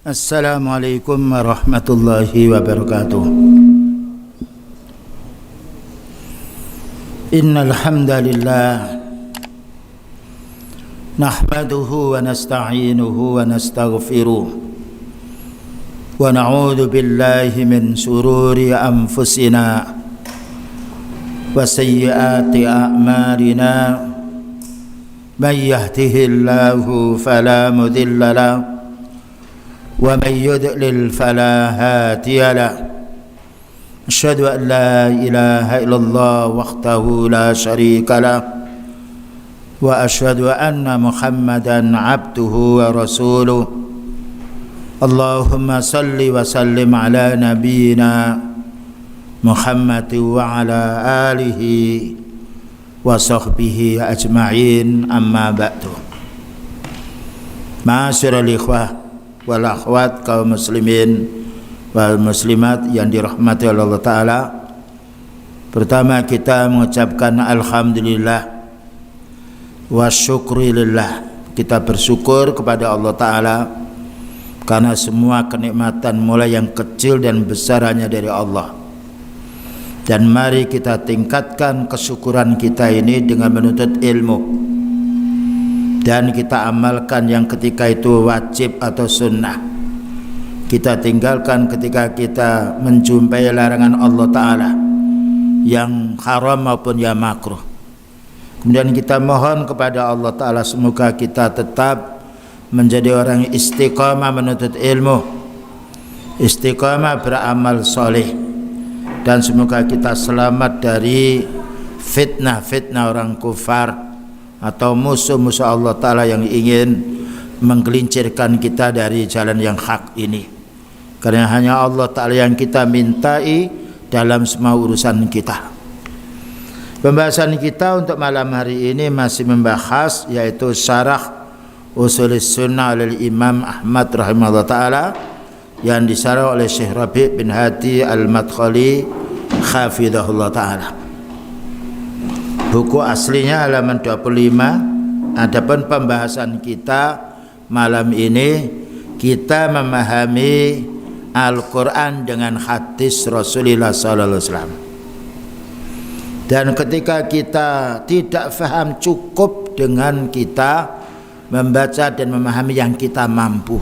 Assalamualaikum warahmatullahi wabarakatuh. Innal hamdalillah nahmaduhu wa nasta'inuhu wa nastaghfiruh wa na'udzu billahi min shururi anfusina wa sayyiati a'malina. May yahdihillahu fala mudilla lahu ومن يضلل فلا هادي له أشهد أن لا إله إلا الله وحده لا شريك له وأشهد أن محمدا عبده ورسوله اللهم صل وسلم على نبينا محمد وعلى آله وصحبه أجمعين أما بعد. Ma'asyiral ikhwah wal akhwat, kaum muslimin wal muslimat yang dirahmati oleh Allah Ta'ala. Pertama, kita mengucapkan alhamdulillah wa syukrilillah. Kita bersyukur kepada Allah Ta'ala karena semua kenikmatan mulai yang kecil dan besar hanya dari Allah. Dan mari kita tingkatkan kesyukuran kita ini dengan menuntut ilmu, dan kita amalkan yang ketika itu wajib atau sunnah. Kita tinggalkan ketika kita menjumpai larangan Allah Ta'ala yang haram maupun yang makruh. Kemudian kita mohon kepada Allah Ta'ala semoga kita tetap menjadi orang yang istiqamah menuntut ilmu, istiqamah beramal soleh, dan semoga kita selamat dari fitnah-fitnah orang kufar atau musuh-musuh Allah Ta'ala yang ingin menggelincirkan kita dari jalan yang hak ini. Karena hanya Allah Ta'ala yang kita mintai dalam semua urusan kita. Pembahasan kita untuk malam hari ini masih membahas yaitu syarah Ushulus Sunnah oleh Imam Ahmad rahimahullah ta'ala yang disyarah oleh Syekh Rabi' bin Hadi Al-Madkhali hafizahullah ta'ala. Buku aslinya halaman 25. Adapun pembahasan kita malam ini, kita memahami Al-Quran dengan hadis Rasulullah SAW. Dan ketika kita tidak faham, cukup dengan kita membaca dan memahami yang kita mampu.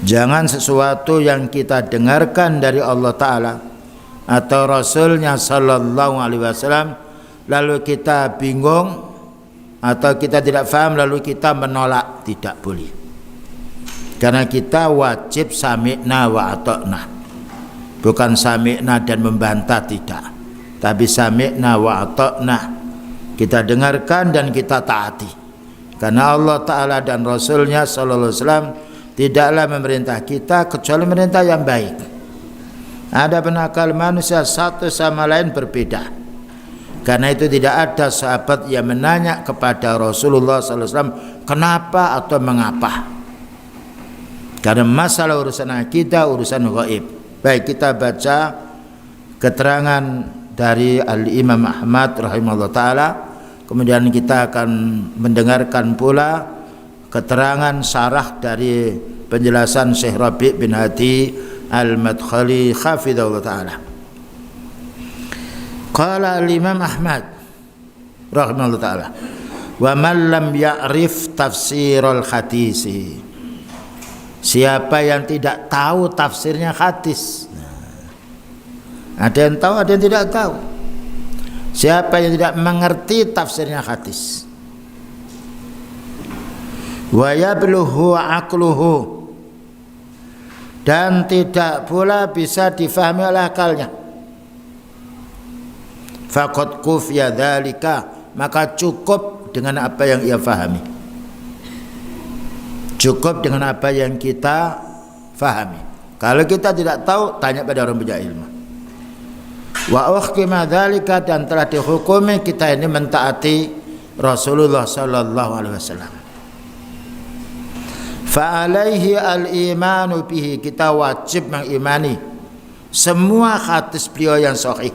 Jangan sesuatu yang kita dengarkan dari Allah Ta'ala atau Rasulnya Sallallahu Alaihi Wasallam lalu kita bingung atau kita tidak faham lalu kita menolak. Tidak boleh, karena kita wajib sami'na wa ata'na, bukan sami'na dan membantah, tidak, tapi sami'na wa ata'na, kita dengarkan dan kita taati. Karena Allah Ta'ala dan Rasulnya Sallallahu Alaihi Wasallam tidaklah memerintah kita kecuali memerintah yang baik. Ada penakal manusia satu sama lain berbeda. Karena itu tidak ada sahabat yang menanya kepada Rasulullah SAW kenapa atau mengapa. Karena masalah urusan akidah, urusan gaib. Baik, kita baca keterangan dari Al-Imam Ahmad rahimahullah ta'ala. Kemudian kita akan mendengarkan pula keterangan syarah dari penjelasan Syekh Rabi' bin Hadi Al-Madkhali hafizahullah ta'ala. Qala al-Imam Ahmad rahimahullah ta'ala, wa man lam ya'rif tafsirul hadisi, siapa yang tidak tahu tafsirnya hadis. Ada yang tahu, ada yang tidak tahu. Siapa yang tidak mengerti tafsirnya hadis, wa yablughu aqluhu, dan tidak pula bisa difahami oleh akalnya, faqad kufiya dzalika, maka cukup dengan apa yang ia fahami. Cukup dengan apa yang kita fahami. Kalau kita tidak tahu, tanya pada orang punya ilmu. Wa uhkima dzalika, dan telah dihukumi kita ini mentaati Rasulullah sallallahu alaihi wasallam. Fa alaihi al-imanu bihi, kita wajib mengimani semua hadis beliau yang sahih.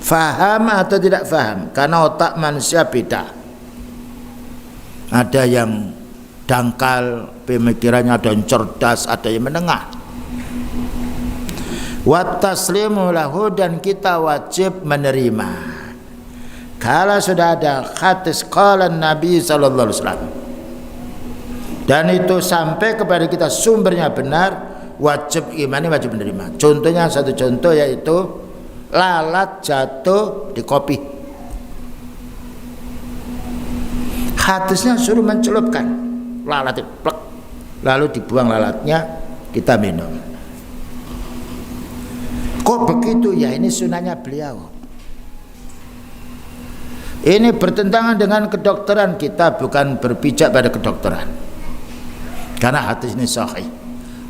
Faham atau tidak faham, karena otak manusia beda. Ada yang dangkal pemikirannya, ada yang cerdas, ada yang menengah. Wa taslimu lahu, dan kita wajib menerima. Kalau sudah ada hadis qala Nabi sallallahu alaihi wasallam dan itu sampai kepada kita sumbernya benar, wajib imani, wajib menerima. Contohnya, satu contoh yaitu lalat jatuh di kopi. Hadisnya suruh mencelupkan lalat itu, plek, lalu dibuang lalatnya, kita minum. Kok begitu? Ya ini sunahnya beliau. Ini bertentangan dengan kedokteran, kita bukan berpijak pada kedokteran, karena hadis ini sahih.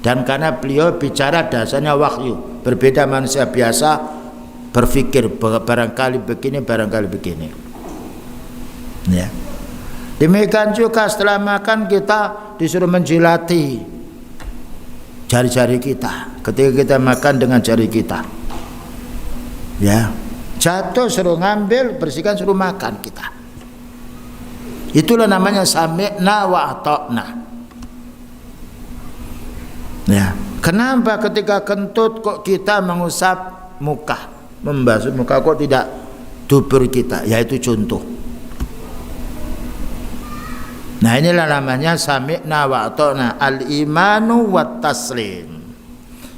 Dan karena beliau bicara dasarnya wahyu, berbeda manusia biasa berpikir barangkali begini, barangkali begini. Ya. Demikian juga setelah makan kita disuruh menjilati jari-jari kita ketika kita makan dengan jari kita. Ya. Jatuh suruh ngambil, bersihkan, suruh makan kita. Itulah namanya sami'na wa ata'na. Ya. Kenapa ketika kentut kok kita mengusap muka, membasuh muka, kok tidak dubur kita? Yaitu contoh. Nah inilah namanya sami'na wa ata'na, al-imanu wa taslim.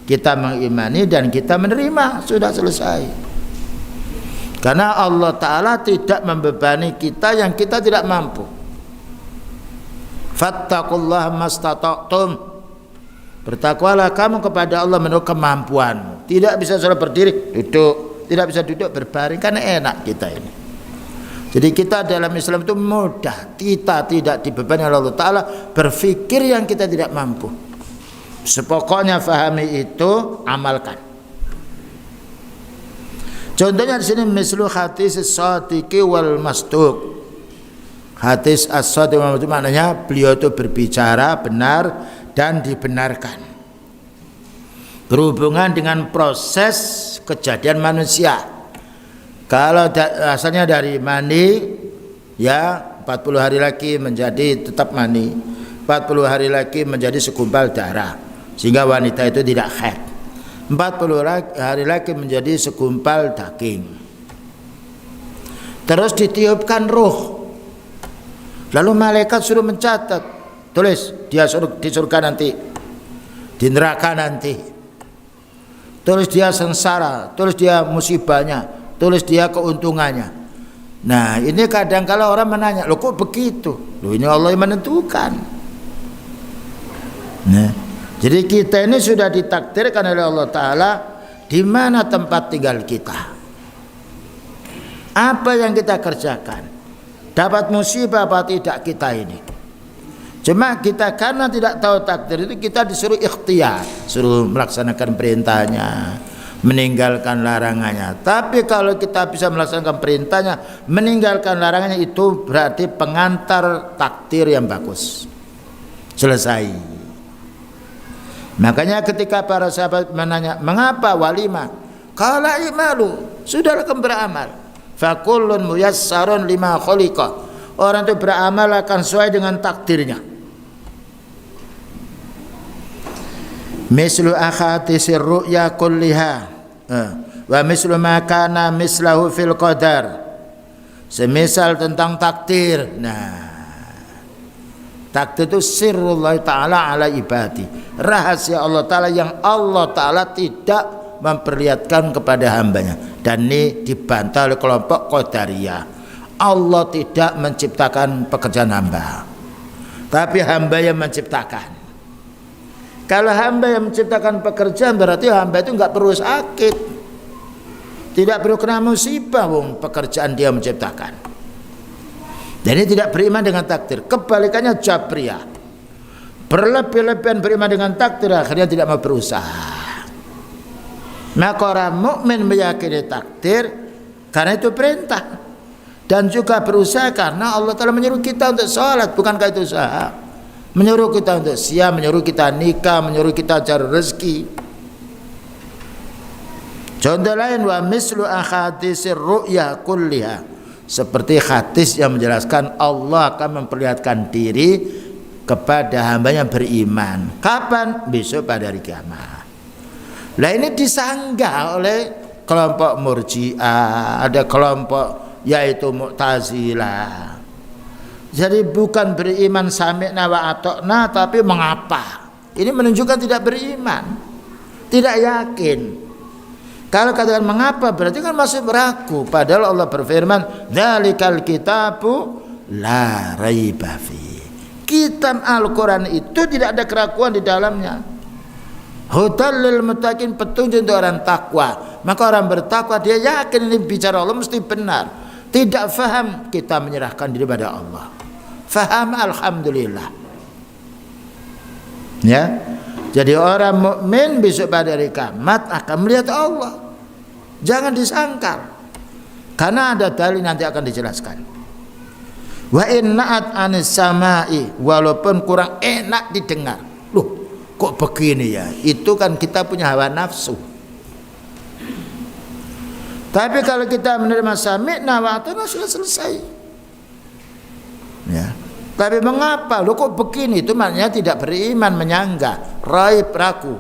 Kita mengimani dan kita menerima, sudah selesai. Karena Allah Ta'ala tidak membebani kita yang kita tidak mampu. Fattaqullaha mastata'tum, bertakwalah kamu kepada Allah menurut kemampuanmu. Tidak bisa salat berdiri, duduk. Tidak bisa duduk, berbaring, karena enak kita ini. Jadi kita dalam Islam itu mudah. Kita tidak dibebani oleh Allah Ta'ala berpikir yang kita tidak mampu. Sepokoknya fahami itu, amalkan. Contohnya di sini mislu hadis as-sadiqi wal masduq. Hadis as-sadiq wal masduq maknanya beliau itu berbicara benar dan dibenarkan. Berhubungan dengan proses kejadian manusia. Kalau asalnya dari mani, ya 40 hari lagi menjadi tetap mani, 40 hari lagi menjadi segumpal darah, sehingga wanita itu tidak haid. 40 hari lagi menjadi segumpal daging. Terus ditiupkan ruh. Lalu malaikat suruh mencatat, tulis dia di surga nanti, di neraka nanti. Tulis dia sengsara, tulis dia musibahnya, tulis dia keuntungannya. Nah ini kadang kala orang menanya, loh kok begitu? Loh ini Allah yang menentukan. Nah, jadi kita ini sudah ditakdirkan oleh Allah Ta'ala di mana tempat tinggal kita, apa yang kita kerjakan, dapat musibah apa tidak kita ini. Cuma kita karena tidak tahu takdir itu, kita disuruh ikhtiar, suruh melaksanakan perintahnya, meninggalkan larangannya. Tapi kalau kita bisa melaksanakan perintahnya, meninggalkan larangannya, itu berarti pengantar takdir yang bagus. Selesai. Makanya ketika para sahabat menanya, mengapa walimah? Qala i'malu, sudahlah kamu beramal. Fakullun muyassarun lima khuliqa. Orang itu beramal akan sesuai dengan takdirnya. Mislu akhatisir ru'ya kulliha wa mislu ma kana mislahu fil qadar. Semisal tentang takdir. Nah, takdir itu sirrullah ta'ala ala ibadi, rahasia Allah Ta'ala yang Allah Ta'ala tidak memperlihatkan kepada hambanya. Dan ini dibantah oleh kelompok Qadariyah. Allah tidak menciptakan pekerjaan hamba, tapi hamba yang menciptakan. Kalau hamba yang menciptakan pekerjaan, berarti hamba itu enggak perlu sakit, tidak perlu kena musibah, wong pekerjaan dia menciptakan. Jadi tidak beriman dengan takdir. Kebalikannya Jabriyah, berlebih-lebihan beriman dengan takdir, akhirnya tidak mau berusaha. Maka orang mukmin meyakini takdir karena itu perintah, dan juga berusaha karena Allah telah menyuruh kita untuk sholat. Bukankah itu usaha? Menyuruh kita untuk siam, menyuruh kita nikah, menyuruh kita cari rezeki. Contoh lain, wa mislu ahadisir ru'ya kulliha, seperti hadis yang menjelaskan Allah akan memperlihatkan diri kepada hamba yang beriman. Kapan? Besok pada hari kiamat. Nah ini disanggah oleh kelompok Murji'ah, ada kelompok yaitu Mu'tazilah. Jadi bukan beriman sami'na wa ata'na, tapi mengapa? Ini menunjukkan tidak beriman, tidak yakin. Kalau katakan mengapa berarti kan masih beraku. Padahal Allah berfirman, "Dzalikal kitabu la raiba fi." Kitab Al-Quran itu tidak ada keraguan di dalamnya. Hudal lil muttaqin, petunjuk untuk orang takwa. Maka orang bertakwa dia yakin ini bicara Allah mesti benar. Tidak faham, kita menyerahkan diri pada Allah. Faham, alhamdulillah. Ya. Jadi orang mukmin besok pada hari kiamat akan melihat Allah. Jangan disangkal. Karena ada dalil nanti akan dijelaskan. Wa inna'at anis samai, walaupun kurang enak didengar. Loh, kok begini ya? Itu kan kita punya hawa nafsu. Tapi kalau kita menerima sami'na wa ata'na sudah selesai. Ya. Tapi mengapa? Loh kok begini? Itu maknanya tidak beriman, menyangga, raib, ragu.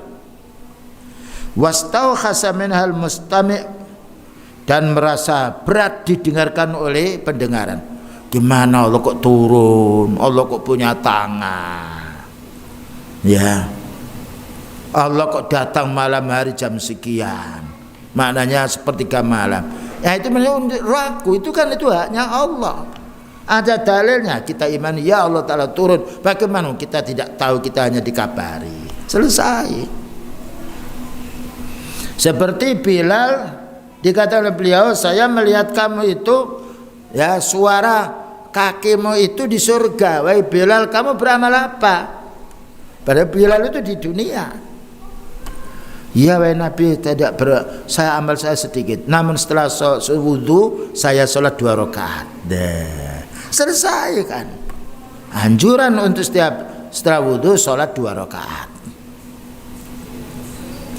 Wastaukhasa minhal mustami', dan merasa berat didengarkan oleh pendengaran. Gimana Allah kok turun? Allah kok punya tangan? Ya. Allah kok datang malam hari jam sekian? Maknanya sepertiga malam. Ya itu menunjukkan ragu. Itu kan itu haknya Allah. Ada dalilnya, kita imani ya Allah Ta'ala turun. Bagaimana kita tidak tahu, kita hanya dikabari. Selesai. Seperti Bilal, dikatakan oleh beliau, saya melihat kamu itu, ya suara kakimu itu di surga. Wahai Bilal, kamu beramal apa? Padahal Bilal itu di dunia. Ya wahai Nabi, saya amal saya sedikit. Namun setelah wudu saya sholat 2 rakaat. Selesai kan. Anjuran untuk setelah wudu sholat 2 rakaat.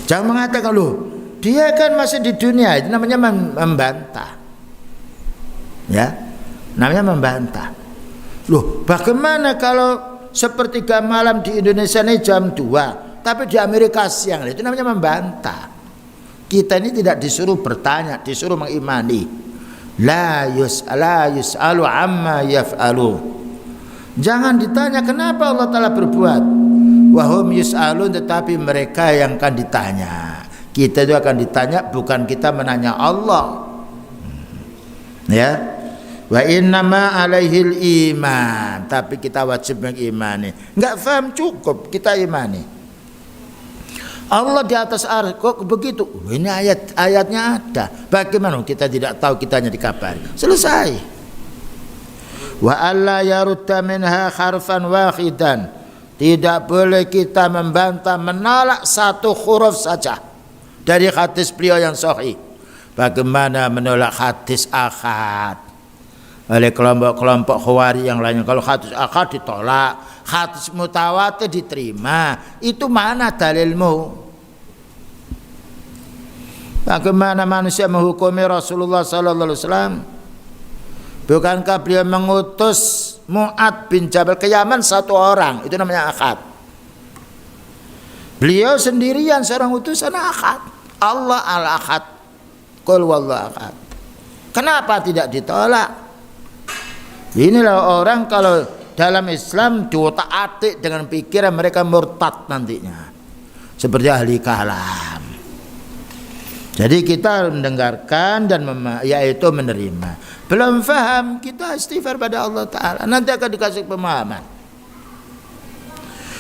Jangan mengatakan loh, dia kan masih di dunia. Itu namanya membantah. Ya, namanya membantah. Loh, bagaimana kalau sepertiga malam di Indonesia ini jam 2, tapi di Amerika siang? Itu namanya membantah. Kita ini tidak disuruh bertanya, disuruh mengimani. La yus'alu amma yaf'alu. Jangan ditanya kenapa Allah Ta'ala berbuat. Wahum yus'alun, tetapi mereka yang akan ditanya. Kita itu akan ditanya, bukan kita menanya Allah. Ya. Wa innama alaihil iman, tapi kita wajib mengimani. Enggak paham cukup kita imani. Allah di atas arsy, kok begitu? Ini ayatnya ada. Bagaimana kita tidak tahu, kita hanya dikabari. Selesai. Wa alla yarudda minha harfan wahidan. Tidak boleh kita membantah, menolak satu huruf saja dari hadis beliau yang sahih. Bagaimana menolak hadis ahad oleh kelompok-kelompok Khawarij yang lainnya? Kalau hadis ahad ditolak, hadis mutawatir diterima. Itu mana dalilmu? Bagaimana manusia menghukumi Rasulullah sallallahu alaihi wasallam? Bukankah beliau mengutus Mu'ad bin Jabal ke Yaman 1 orang? Itu namanya ahad. Beliau sendirian seorang utusan ahad. Allah al-ahad. Qul wallahu ahad. Kenapa tidak ditolak? Inilah orang kalau dalam Islam diotak-atik dengan pikiran, mereka murtad nantinya. Seperti ahli kalam. Jadi kita mendengarkan dan yaitu menerima. Belum faham, kita istighfar pada Allah Ta'ala. Nanti akan dikasih pemahaman.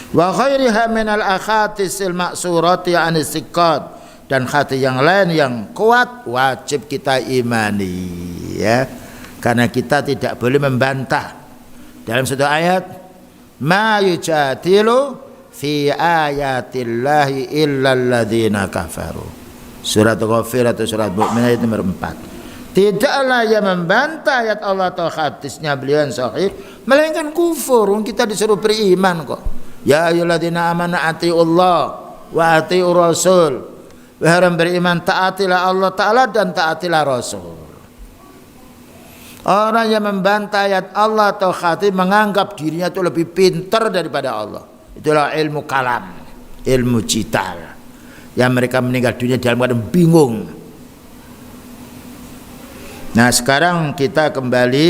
Wa khairiha minal akhatisil ma'surati anis siqat. Dan hati yang lain yang kuat wajib kita imani, ya. Karena kita tidak boleh membantah. Dalam satu ayat, ma yujadilu fi ayatillahi illal ladzina kafaru. Surat Ghafir atau surat Mu'min ayat nomor 4. Tidaklah yang membantah ayat Allah atau hadisnya beliau yang sahih melainkan kufur. Kita disuruh beriman kok. Ya ayyuhalladzina amanu atiiullah wa atiiur rasul. Wahai orang beriman, taatilah Allah Ta'ala dan taatilah Rasul. Orang yang membantah ayat Allah atau khatib menganggap dirinya itu lebih pintar daripada Allah. Itulah ilmu kalam, ilmu cital. Yang mereka meninggal dunia dalam keadaan bingung. Nah, sekarang kita kembali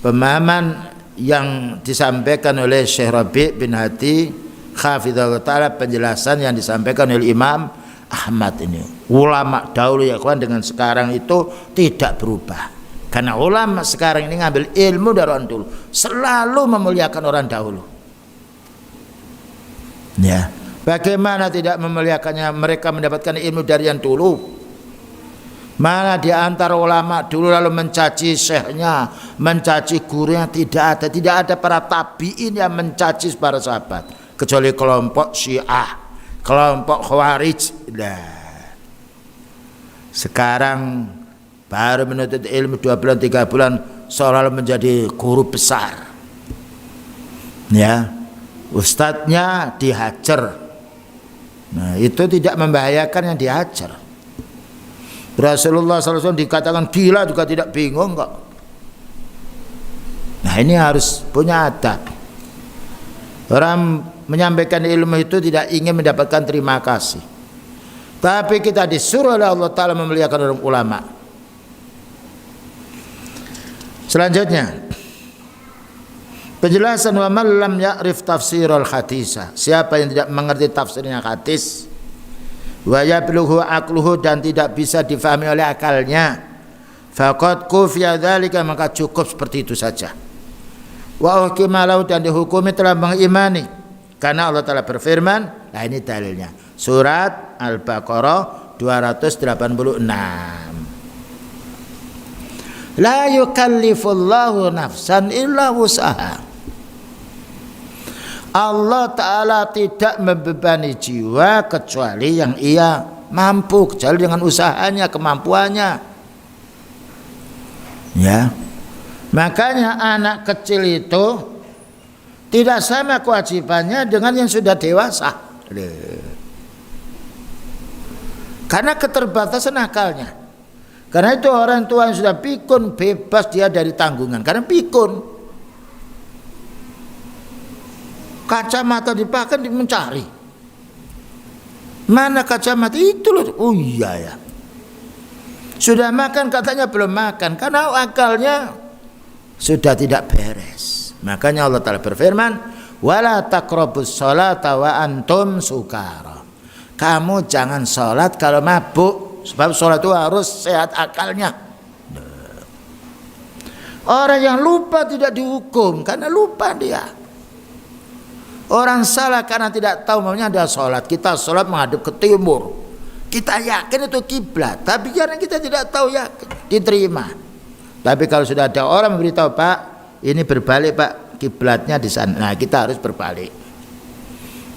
pemahaman yang disampaikan oleh Syekh Rabi' bin Hadi Hafizahullah Ta'ala, penjelasan yang disampaikan oleh Imam Ahmad ini. Ulama dahulu ya kawan dengan sekarang itu tidak berubah. Karena ulama sekarang ini ngambil ilmu dari orang dulu, selalu memuliakan orang dahulu. Ya, bagaimana tidak memuliakannya? Mereka mendapatkan ilmu dari yang dulu. Mana di antara ulama dulu lalu mencaci syekhnya, mencaci gurunya? Tidak ada para tabi'in yang mencaci para sahabat, kecuali kelompok Syiah, kelompok Khawarij. Nah, sekarang baru menuntut ilmu 2 bulan 3 bulan seolah menjadi guru besar. Ya, ustadznya dihajar. Nah, itu tidak membahayakan yang dihajar. Rasulullah SAW dikatakan gila juga tidak bingung kok. Nah, ini harus punya adab. Orang menyampaikan ilmu itu tidak ingin mendapatkan terima kasih, tapi kita disuruh oleh Allah Ta'ala memuliakan orang ulama. Selanjutnya penjelasan wa man lam ya'rif tafsirul hadis, siapa yang tidak mengerti tafsirnya hadis, wa yablughu aqluhu, dan tidak bisa difahami oleh akalnya, faqad kufiya dzalika, maka cukup seperti itu saja. Wa uhkima lahu, dan dihukumi telah mengimani, karena Allah Ta'ala berfirman. Nah, ini dalilnya surat Al-Baqarah 286. La yukallifullahu nafsan illa wus'aha. Allah Ta'ala tidak membebani jiwa kecuali yang ia mampu, kecuali dengan usahanya, kemampuannya. Ya, makanya anak kecil itu tidak sama kewajibannya dengan yang sudah dewasa, karena keterbatasan akalnya. Karena itu orang tua yang sudah pikun bebas dia dari tanggungan, karena pikun. Kacamata dipakai mencari. Mana kacamata itu loh? Oh iya ya. Sudah makan katanya belum makan, karena akalnya sudah tidak beres. Makanya Allah Ta'ala berfirman, wala taqrabus sholata wa antum sukara. Kamu jangan sholat kalau mabuk. Sebab sholat itu harus sehat akalnya. Orang yang lupa tidak dihukum karena lupa dia. Orang salah karena tidak tahu maunya ada sholat. Kita sholat menghadap ke timur, kita yakin itu kiblat, tapi karena kita tidak tahu ya diterima. Tapi kalau sudah ada orang memberitahu, Pak, ini berbalik Pak, kiblatnya di sana. Nah, kita harus berbalik.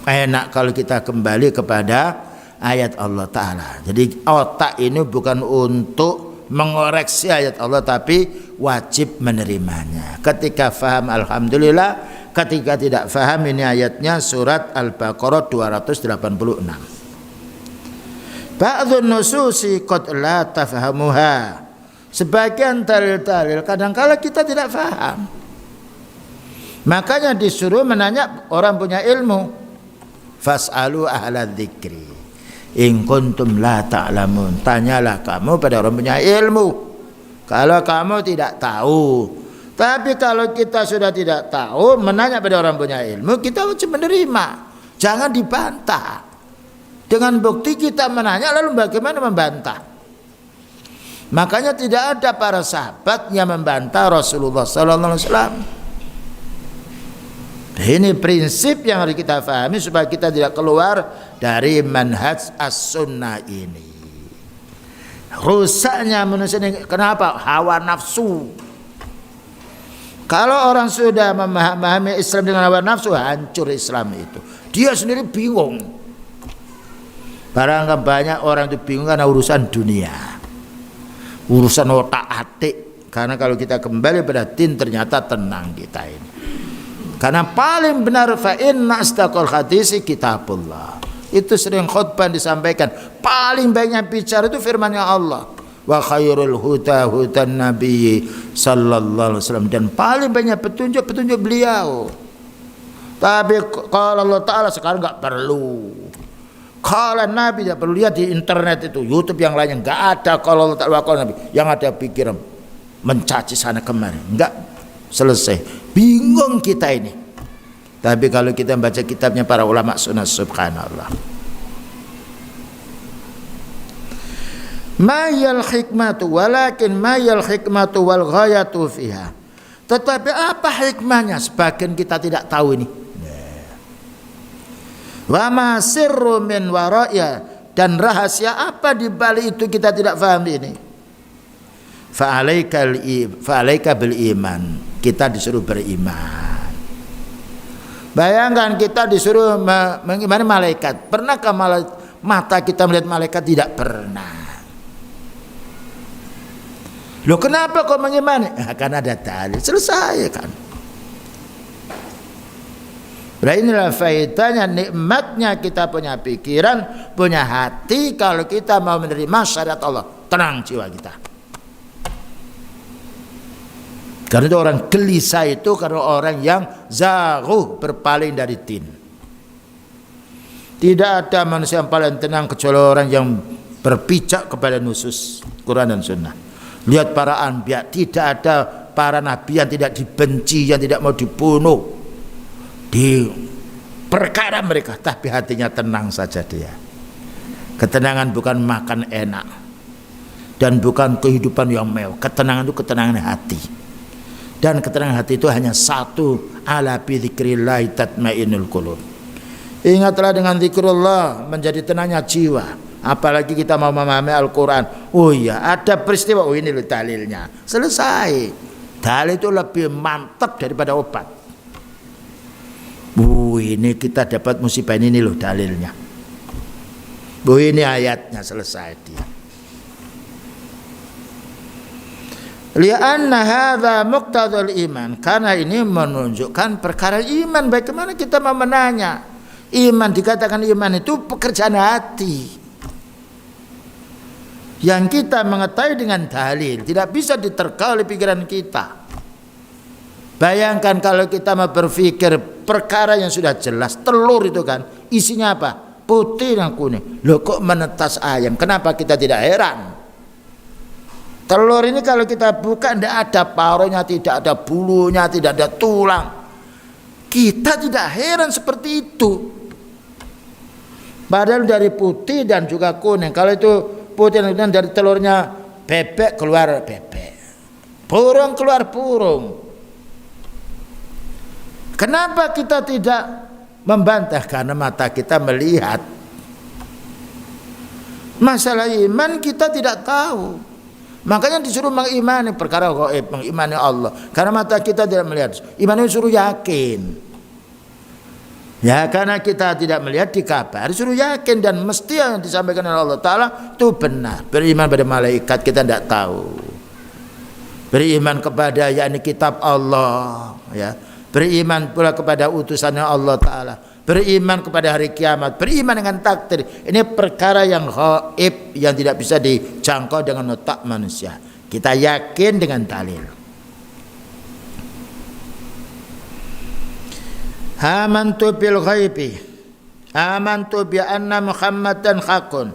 Enak kalau kita kembali kepada ayat Allah Ta'ala. Jadi otak ini bukan untuk mengoreksi ayat Allah, tapi wajib menerimanya. Ketika faham alhamdulillah, ketika tidak faham, ini ayatnya surat Al-Baqarah 286. Ba'dhun nususi qad la tafhamuha. Sebagian dalil-dalil kadangkala kita tidak faham. Makanya disuruh menanya orang punya ilmu. Fas'alu ahla dzikri in kuntum la ta'lamun. Tanyalah kamu pada orang punya ilmu kalau kamu tidak tahu. Tapi kalau kita sudah tidak tahu, menanya pada orang punya ilmu, kita wajib menerima, jangan dibantah. Dengan bukti kita menanya, lalu bagaimana membantah? Makanya tidak ada para sahabat yang membantah Rasulullah SAW. Ini prinsip yang harus kita pahami supaya kita tidak keluar dari manhaj as-sunnah ini. Rusaknya manusia ini kenapa? Hawa nafsu. Kalau orang sudah memahami Islam dengan hawa nafsu, hancur Islam itu. Dia sendiri bingung. Barangkali banyak orang itu bingung karena urusan dunia, urusan otak-atik. Karena kalau kita kembali pada din, ternyata tenang kita ini. Karena paling benar fa inna asdaqal hadisi kitabullah. Itu sering khutbah disampaikan. Paling banyak bicara itu firman-Nya Allah. wa khairul huda hudan nabi sallallahu alaihi wasallam, dan paling banyak petunjuk beliau. Tapi kalau Allah Ta'ala sekarang nggak perlu. Kalau Nabi tidak perlu, lihat di internet itu, YouTube yang lainnya nggak ada kalau Allah Ta'ala kalau Nabi. Yang ada pikiran mencaci sana kemari, nggak selesai. Bingung kita ini. Tapi kalau kita baca kitabnya para ulama sunnah, subhanallah. Mayal hikmatu walakin mayal hikmatu wal ghayatu fiha. Tetapi apa hikmahnya? Sebagian kita tidak tahu ini. Wa ma sirru min wara'ya, dan rahasia apa di balik itu kita tidak paham ini. Fa alaika bil iman. Kita disuruh beriman. Bayangkan kita disuruh mengimani malaikat. Pernahkah mata kita melihat malaikat? Tidak pernah. Loh, kenapa kau mengimani? Karena ada dalil. Selesai kan. Berarti inilah faedahnya, nikmatnya kita punya pikiran, punya hati. Kalau kita mau menerima syariat Allah, tenang jiwa kita. Karena itu orang gelisah itu karena orang yang zaghuh, berpaling dari din. Tidak ada manusia yang paling tenang kecuali orang yang berpijak kepada nusus Quran dan Sunnah. Lihat para anbiya, tidak ada para nabi yang tidak dibenci, yang tidak mau dibunuh di perkara mereka, tapi hatinya tenang saja dia. Ketenangan bukan makan enak dan bukan kehidupan yang mewah. Ketenangan itu ketenangan hati. Dan ketenangan hati itu hanya satu, ala bi dzikrillah tatmainnul qulub. Ingatlah dengan zikrullah menjadi tenangnya jiwa. Apalagi kita mau memahami Al-Quran. Oh iya, ada peristiwa, oh ini loh dalilnya. Selesai. Dalil itu lebih mantap daripada obat. Ini kita dapat musibah ini loh dalilnya. Ini ayatnya, selesai dia. Li'anna hadza muqtadul iman, karena ini menunjukkan perkara iman. Bagaimana kita mau menanya? Iman, dikatakan iman itu pekerjaan hati yang kita mengetahui dengan dalil, tidak bisa diterka oleh pikiran kita. Bayangkan kalau kita mau berpikir perkara yang sudah jelas, telur itu kan isinya apa? Putih dan kuning. Loh, kok menetas ayam? Kenapa kita tidak heran? Telur ini kalau kita buka tidak ada paronya, tidak ada bulunya, tidak ada tulang. Kita tidak heran seperti itu. Padahal dari putih dan juga kuning. Kalau itu putih dan dari telurnya bebek keluar bebek, burung keluar burung. Kenapa kita tidak membantah? Karena mata kita melihat. Masalah iman kita tidak tahu. Makanya disuruh mengimani perkara gaib, mengimani Allah. Karena mata kita tidak melihat. Iman itu suruh yakin. Ya, karena kita tidak melihat di kabar, disuruh yakin, dan mesti yang disampaikan oleh Allah Ta'ala itu benar. Beriman pada malaikat kita tidak tahu. Beriman kepada yakni kitab Allah, ya. Beriman pula kepada utusannya Allah Ta'ala. Beriman kepada hari kiamat. Beriman dengan takdir. Ini perkara yang gaib, yang tidak bisa dijangkau dengan otak manusia. Kita yakin dengan dalil. Amantu bil ghaibi, amantu bi anna Muhammadan haqqun.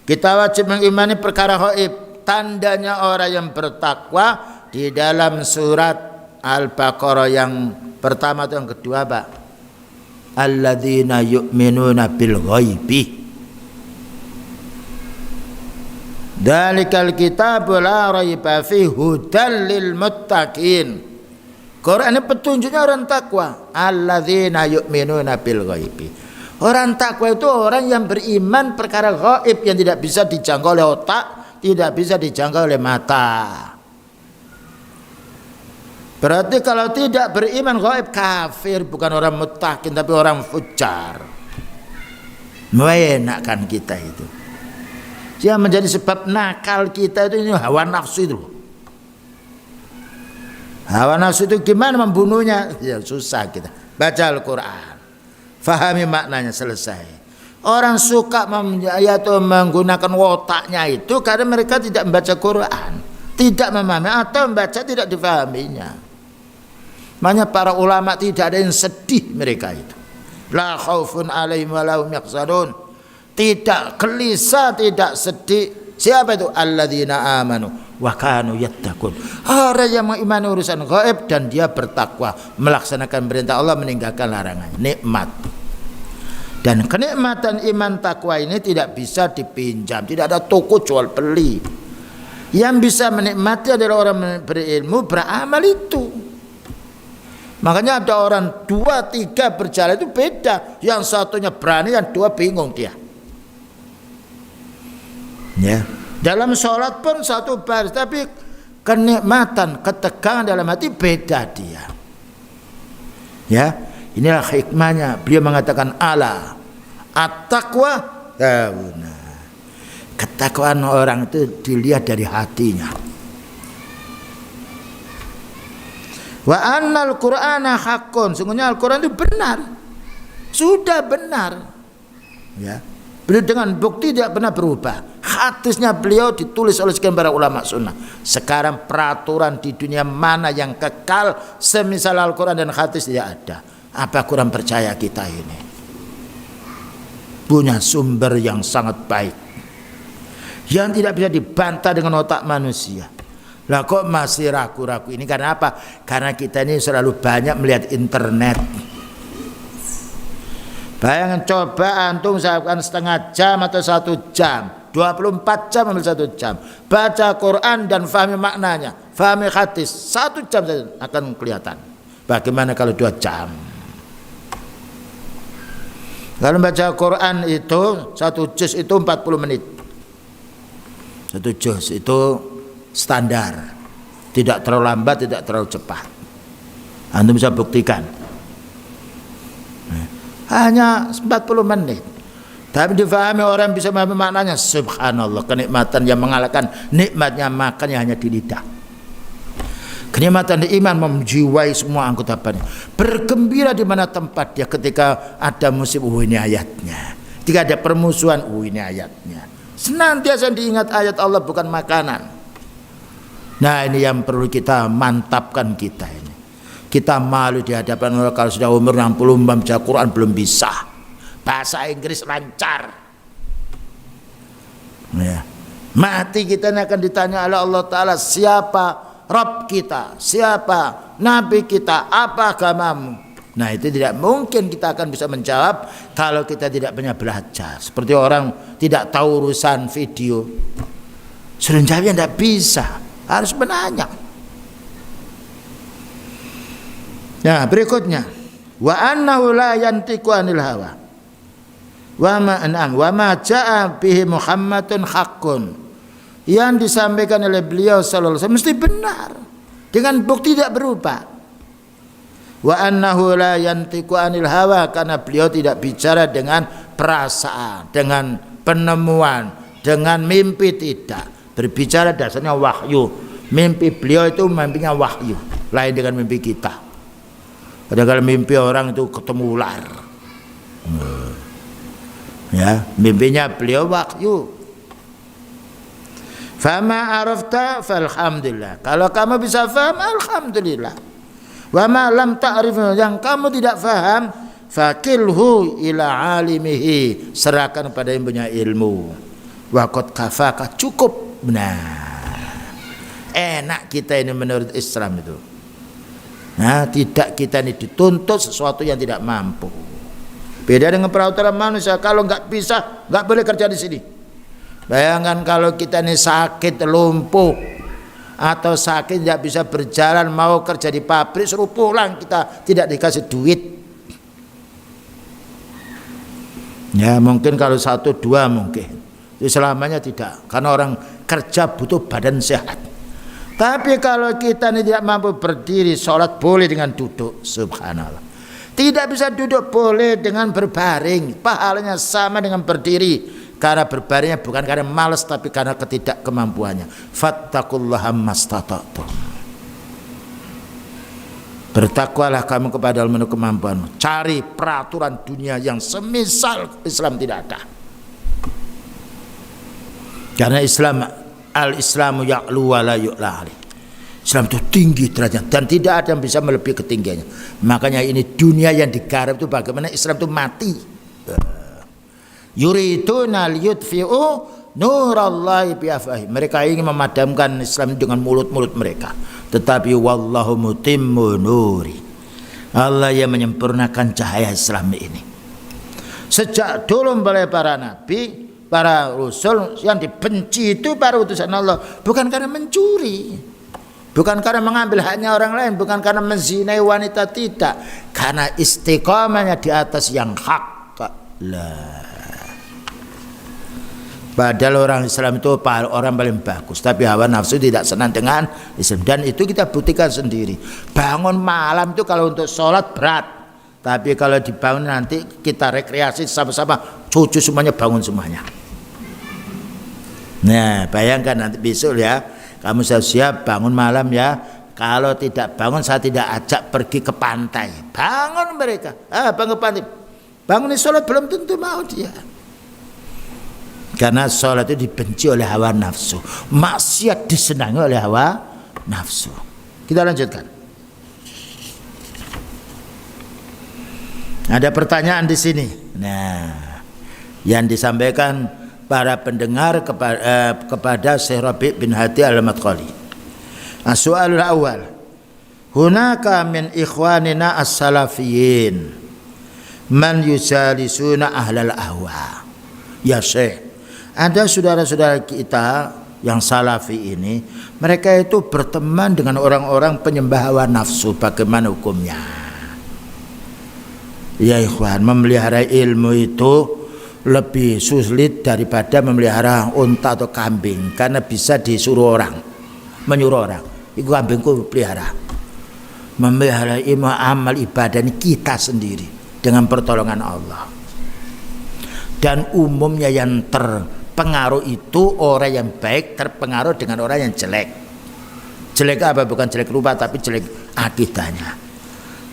Kita wajib mengimani perkara gaib. Tandanya orang yang bertakwa di dalam surat Al-Baqarah yang pertama atau yang kedua, Pak? Alladzina yu'minuna bil ghaibi. Dzalikal kitabu la raiba fihi hudal lil muttaqin. Quran ini petunjuknya orang takwa. Alladzina yu'minuna bil ghaibi. Orang takwa itu orang yang beriman perkara gaib yang tidak bisa dijangkau oleh otak, tidak bisa dijangkau oleh mata. Berarti kalau tidak beriman gaib, kafir, bukan orang muttaqin tapi orang fujar. Menakkan kita itu. Yang menjadi sebab nakal kita itu ini hawa nafsu itu. Hawa nafsu itu gimana membunuhnya? Ya susah kita. Baca Al-Quran, fahami maknanya, selesai. Orang suka menggunakan otaknya itu karena mereka tidak membaca Quran, tidak memahami atau membaca tidak difahaminya. Makanya para ulama tidak ada yang sedih mereka itu. La khaufun alaihim wa lahum yahzanun. Tidak gelisah, tidak sedih. Siapa itu? Alladzina amanu wa kanu yattaqun. Orang yang mengimani urusan gaib dan dia bertakwa, melaksanakan perintah Allah, meninggalkan larangannya. Nikmat. Dan kenikmatan iman takwa ini tidak bisa dipinjam, tidak ada toko jual beli. Yang bisa menikmati adalah orang berilmu, beramal itu. Makanya ada orang 2, 3 berjalan itu beda. Yang satunya berani, yang 2 bingung dia. Ya, dalam sholat pun satu baris, tapi kenikmatan, ketegangan dalam hati beda dia. Ya, inilah hikmahnya. Beliau mengatakan ala at-taqwa hauna. Ketakwaan orang itu dilihat dari hatinya. Wa annal Qur'ana haqqun. Sungguhnya Al-Qur'an itu benar. Sudah benar. Ya. Beliau dengan bukti tidak pernah berubah. Hadisnya beliau ditulis oleh sekian para ulama sunnah. Sekarang peraturan di dunia mana yang kekal semisal Al-Quran dan hadis tidak ada. Apa kurang percaya kita ini? Punya sumber yang sangat baik, yang tidak bisa dibantah dengan otak manusia. Lah kok masih ragu-ragu ini karena apa? Karena kita ini selalu banyak melihat internet. Bayangkan, coba antum misalkan setengah jam atau 1 jam, 24 jam ambil 1 jam, baca Quran dan fahami maknanya, fahami hadis, 1 jam saja akan kelihatan. Bagaimana kalau 2 jam? Kalau baca Quran itu 1 juz itu 40 menit. 1 juz itu standar, tidak terlalu lambat, tidak terlalu cepat. Antum bisa buktikan. Hanya 40 menit. Tapi difahami orang bisa memahami maknanya. Subhanallah, kenikmatan yang mengalahkan nikmatnya makannya hanya di lidah. Kenikmatan di iman menjiwai semua anggota badan. Bergembira di mana tempat dia ketika ada musibah, ini ayatnya. Ketika ada permusuhan, ini ayatnya. Senantiasa diingat ayat Allah, bukan makanan. Nah, ini yang perlu kita mantapkan kita ini. Kita malu di hadapan orang kalau sudah umur 60 membaca Quran belum bisa. Bahasa Inggris lancar. Ya. Mati kita akan ditanya oleh Allah Ta'ala, siapa Rabb kita, siapa Nabi kita, apa agamamu. Nah, itu tidak mungkin kita akan bisa menjawab kalau kita tidak banyak belajar. Seperti orang tidak tahu urusan video, suruh jawabnya tidak bisa, harus menanya. Nah, berikutnya, wa annahu la yantiqu anil hawa wa ma jaa bihi Muhammadun haqqun. Yang disampaikan oleh beliau sallallahu alaihi wasallam mesti benar dengan bukti tidak berubah. Wa annahu la yantiqu anil hawa, karena beliau tidak bicara dengan perasaan, dengan penemuan, dengan mimpi, tidak. Berbicara dasarnya wahyu. Mimpi beliau itu mimpinya wahyu, lain dengan mimpi kita. Padahal mimpi orang itu ketemu ular. Ya, mimpinya beliau wahyu. Fama arafta falhamdulillah. Kalau kamu bisa faham, alhamdulillah. Wa ma lam ta'rif, yang kamu tidak faham, fakilhu ila alimihi, serahkan pada yang punya ilmu. Wa qad kafaka, cukup. Nah, enak kita ini menurut Islam itu. Nah, tidak kita ini dituntut sesuatu yang tidak mampu. Beda dengan peraturan manusia, kalau nggak bisa, nggak boleh kerja di sini. Bayangkan kalau kita ini sakit, lumpuh, atau sakit tidak bisa berjalan, mau kerja di pabrik, suruh pulang, kita tidak dikasih duit. Ya, mungkin kalau 1, 2 mungkin. Itu selamanya tidak, karena orang kerja butuh badan sehat. Tapi kalau kita ini tidak mampu berdiri, sholat boleh dengan duduk, subhanallah. Tidak bisa duduk boleh dengan berbaring, pahalanya sama dengan berdiri. Karena berbaringnya bukan karena malas, tapi karena ketidakkemampuannya. Fattaqullaha mastata'tum. Bertakwalah kamu kepada Allah menurut kemampuanmu. Cari peraturan dunia yang semisal Islam tidak ada. Karena Islam, al-Islamu ya'lu wa la yu'la alaih. Islam itu tinggi derajat dan tidak ada yang bisa melebihi ketinggiannya. Makanya ini dunia yang digarap itu bagaimana Islam itu mati. Yuriduna liyutfi'u nurallahi biafwahi. Mereka ingin memadamkan Islam dengan mulut-mulut mereka. Tetapi wallahu mutimmu nuri. Allah yang menyempurnakan cahaya Islam ini. Sejak dulu oleh para nabi, para rasul, yang dibenci itu para utusan Allah bukan karena mencuri, bukan karena mengambil haknya orang lain, bukan karena menzinai wanita, tidak, karena istiqamahnya di atas yang hak. Lah. Padahal orang Islam itu orang paling bagus, tapi hawa nafsu tidak senang dengan Islam, dan itu kita buktikan sendiri. Bangun malam itu kalau untuk sholat berat, tapi kalau dibangun nanti kita rekreasi sama-sama, cucu semuanya bangun semuanya. Nah, bayangkan nanti besok ya, kamu siap bangun malam ya. Kalau tidak bangun, saya tidak ajak pergi ke pantai. Bangun mereka, bangun ke pantai. Bangun sholat belum tentu mau dia. Karena sholat itu dibenci oleh hawa nafsu, maksiat disenangi oleh hawa nafsu. Kita lanjutkan. Ada pertanyaan di sini. Nah, yang disampaikan para pendengar kepada Syekh Rabi' bin Hadi Al-Madkhali. As-su'alul awal. Hunaka min ikhwanina as-salafiyin man yusalisuna ahlal ahwa. Ya Syekh, ada saudara-saudara kita yang salafi ini, mereka itu berteman dengan orang-orang penyembah hawa nafsu. Bagaimana hukumnya? Ya ikhwan, memelihara ilmu itu lebih sulit daripada memelihara unta atau kambing, karena bisa disuruh orang, menyuruh orang, itu kambingku pelihara. Memelihara ilmu amal ibadah ini kita sendiri dengan pertolongan Allah. Dan umumnya yang terpengaruh itu orang yang baik terpengaruh dengan orang yang jelek. Jelek apa? Bukan jelek rupa, tapi jelek akidahnya.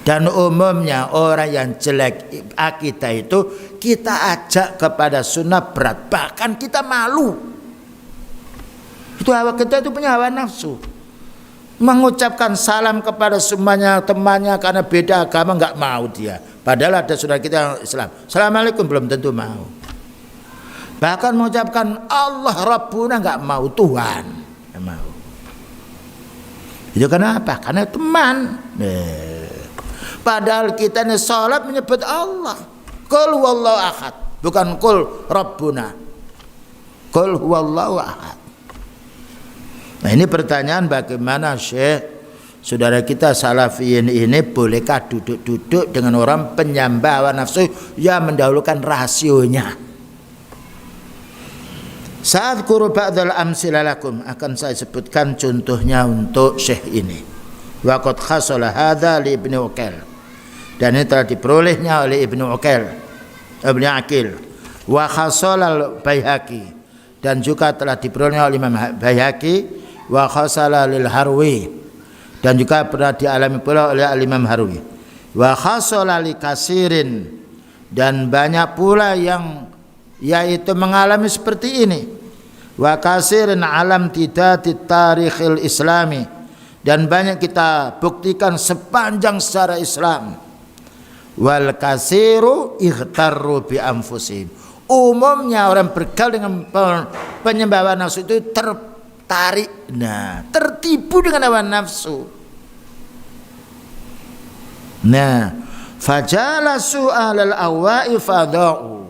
Dan umumnya orang yang jelek akidah itu kita ajak kepada sunnah berat, bahkan kita malu. Itu hawa kita itu punya hawa nafsu. Mengucapkan salam kepada semuanya temannya karena beda agama nggak mau dia. Padahal ada saudara kita yang Islam, Assalamualaikum, belum tentu mau. Bahkan mengucapkan Allah Rabbuna nggak mau, Tuhan nggak mau. Itu kenapa? Karena teman. Padahal kita ini sholat menyebut Allah. Qul huwallahu ahad, bukan qul Rabbuna. Qul huwallahu ahad. Nah, ini pertanyaan bagaimana Syekh, saudara kita salafiyin ini bolehkah duduk-duduk dengan orang penyembah hawa nafsu yang mendahulukan rasionya? Saat kuru ba'dal amsilalakum, akan saya sebutkan contohnya untuk Syekh ini. Waqad khasala hadza li Ibnu Uqail, dan ini telah diperolehnya oleh Ibnu Uqail, Ibnu Aqil. Wa khasala al-Baihaqi, dan juga telah diperolehnya oleh Imam Baihaqi. Wa khasala lil Harwi, dan juga pernah dialami pula oleh Imam Harwi. Wa khasala li kasirin, dan banyak pula yang yaitu mengalami seperti ini. Wa kasirin alam tidak di tarikhil islami, dan banyak kita buktikan sepanjang sejarah Islam. Wal kasiru ightarru bi anfusihim, umumnya orang bergaul dengan penyembah nafsu itu tertarik, tertipu dengan hawa nafsu. Fajalasu alal awai fadau.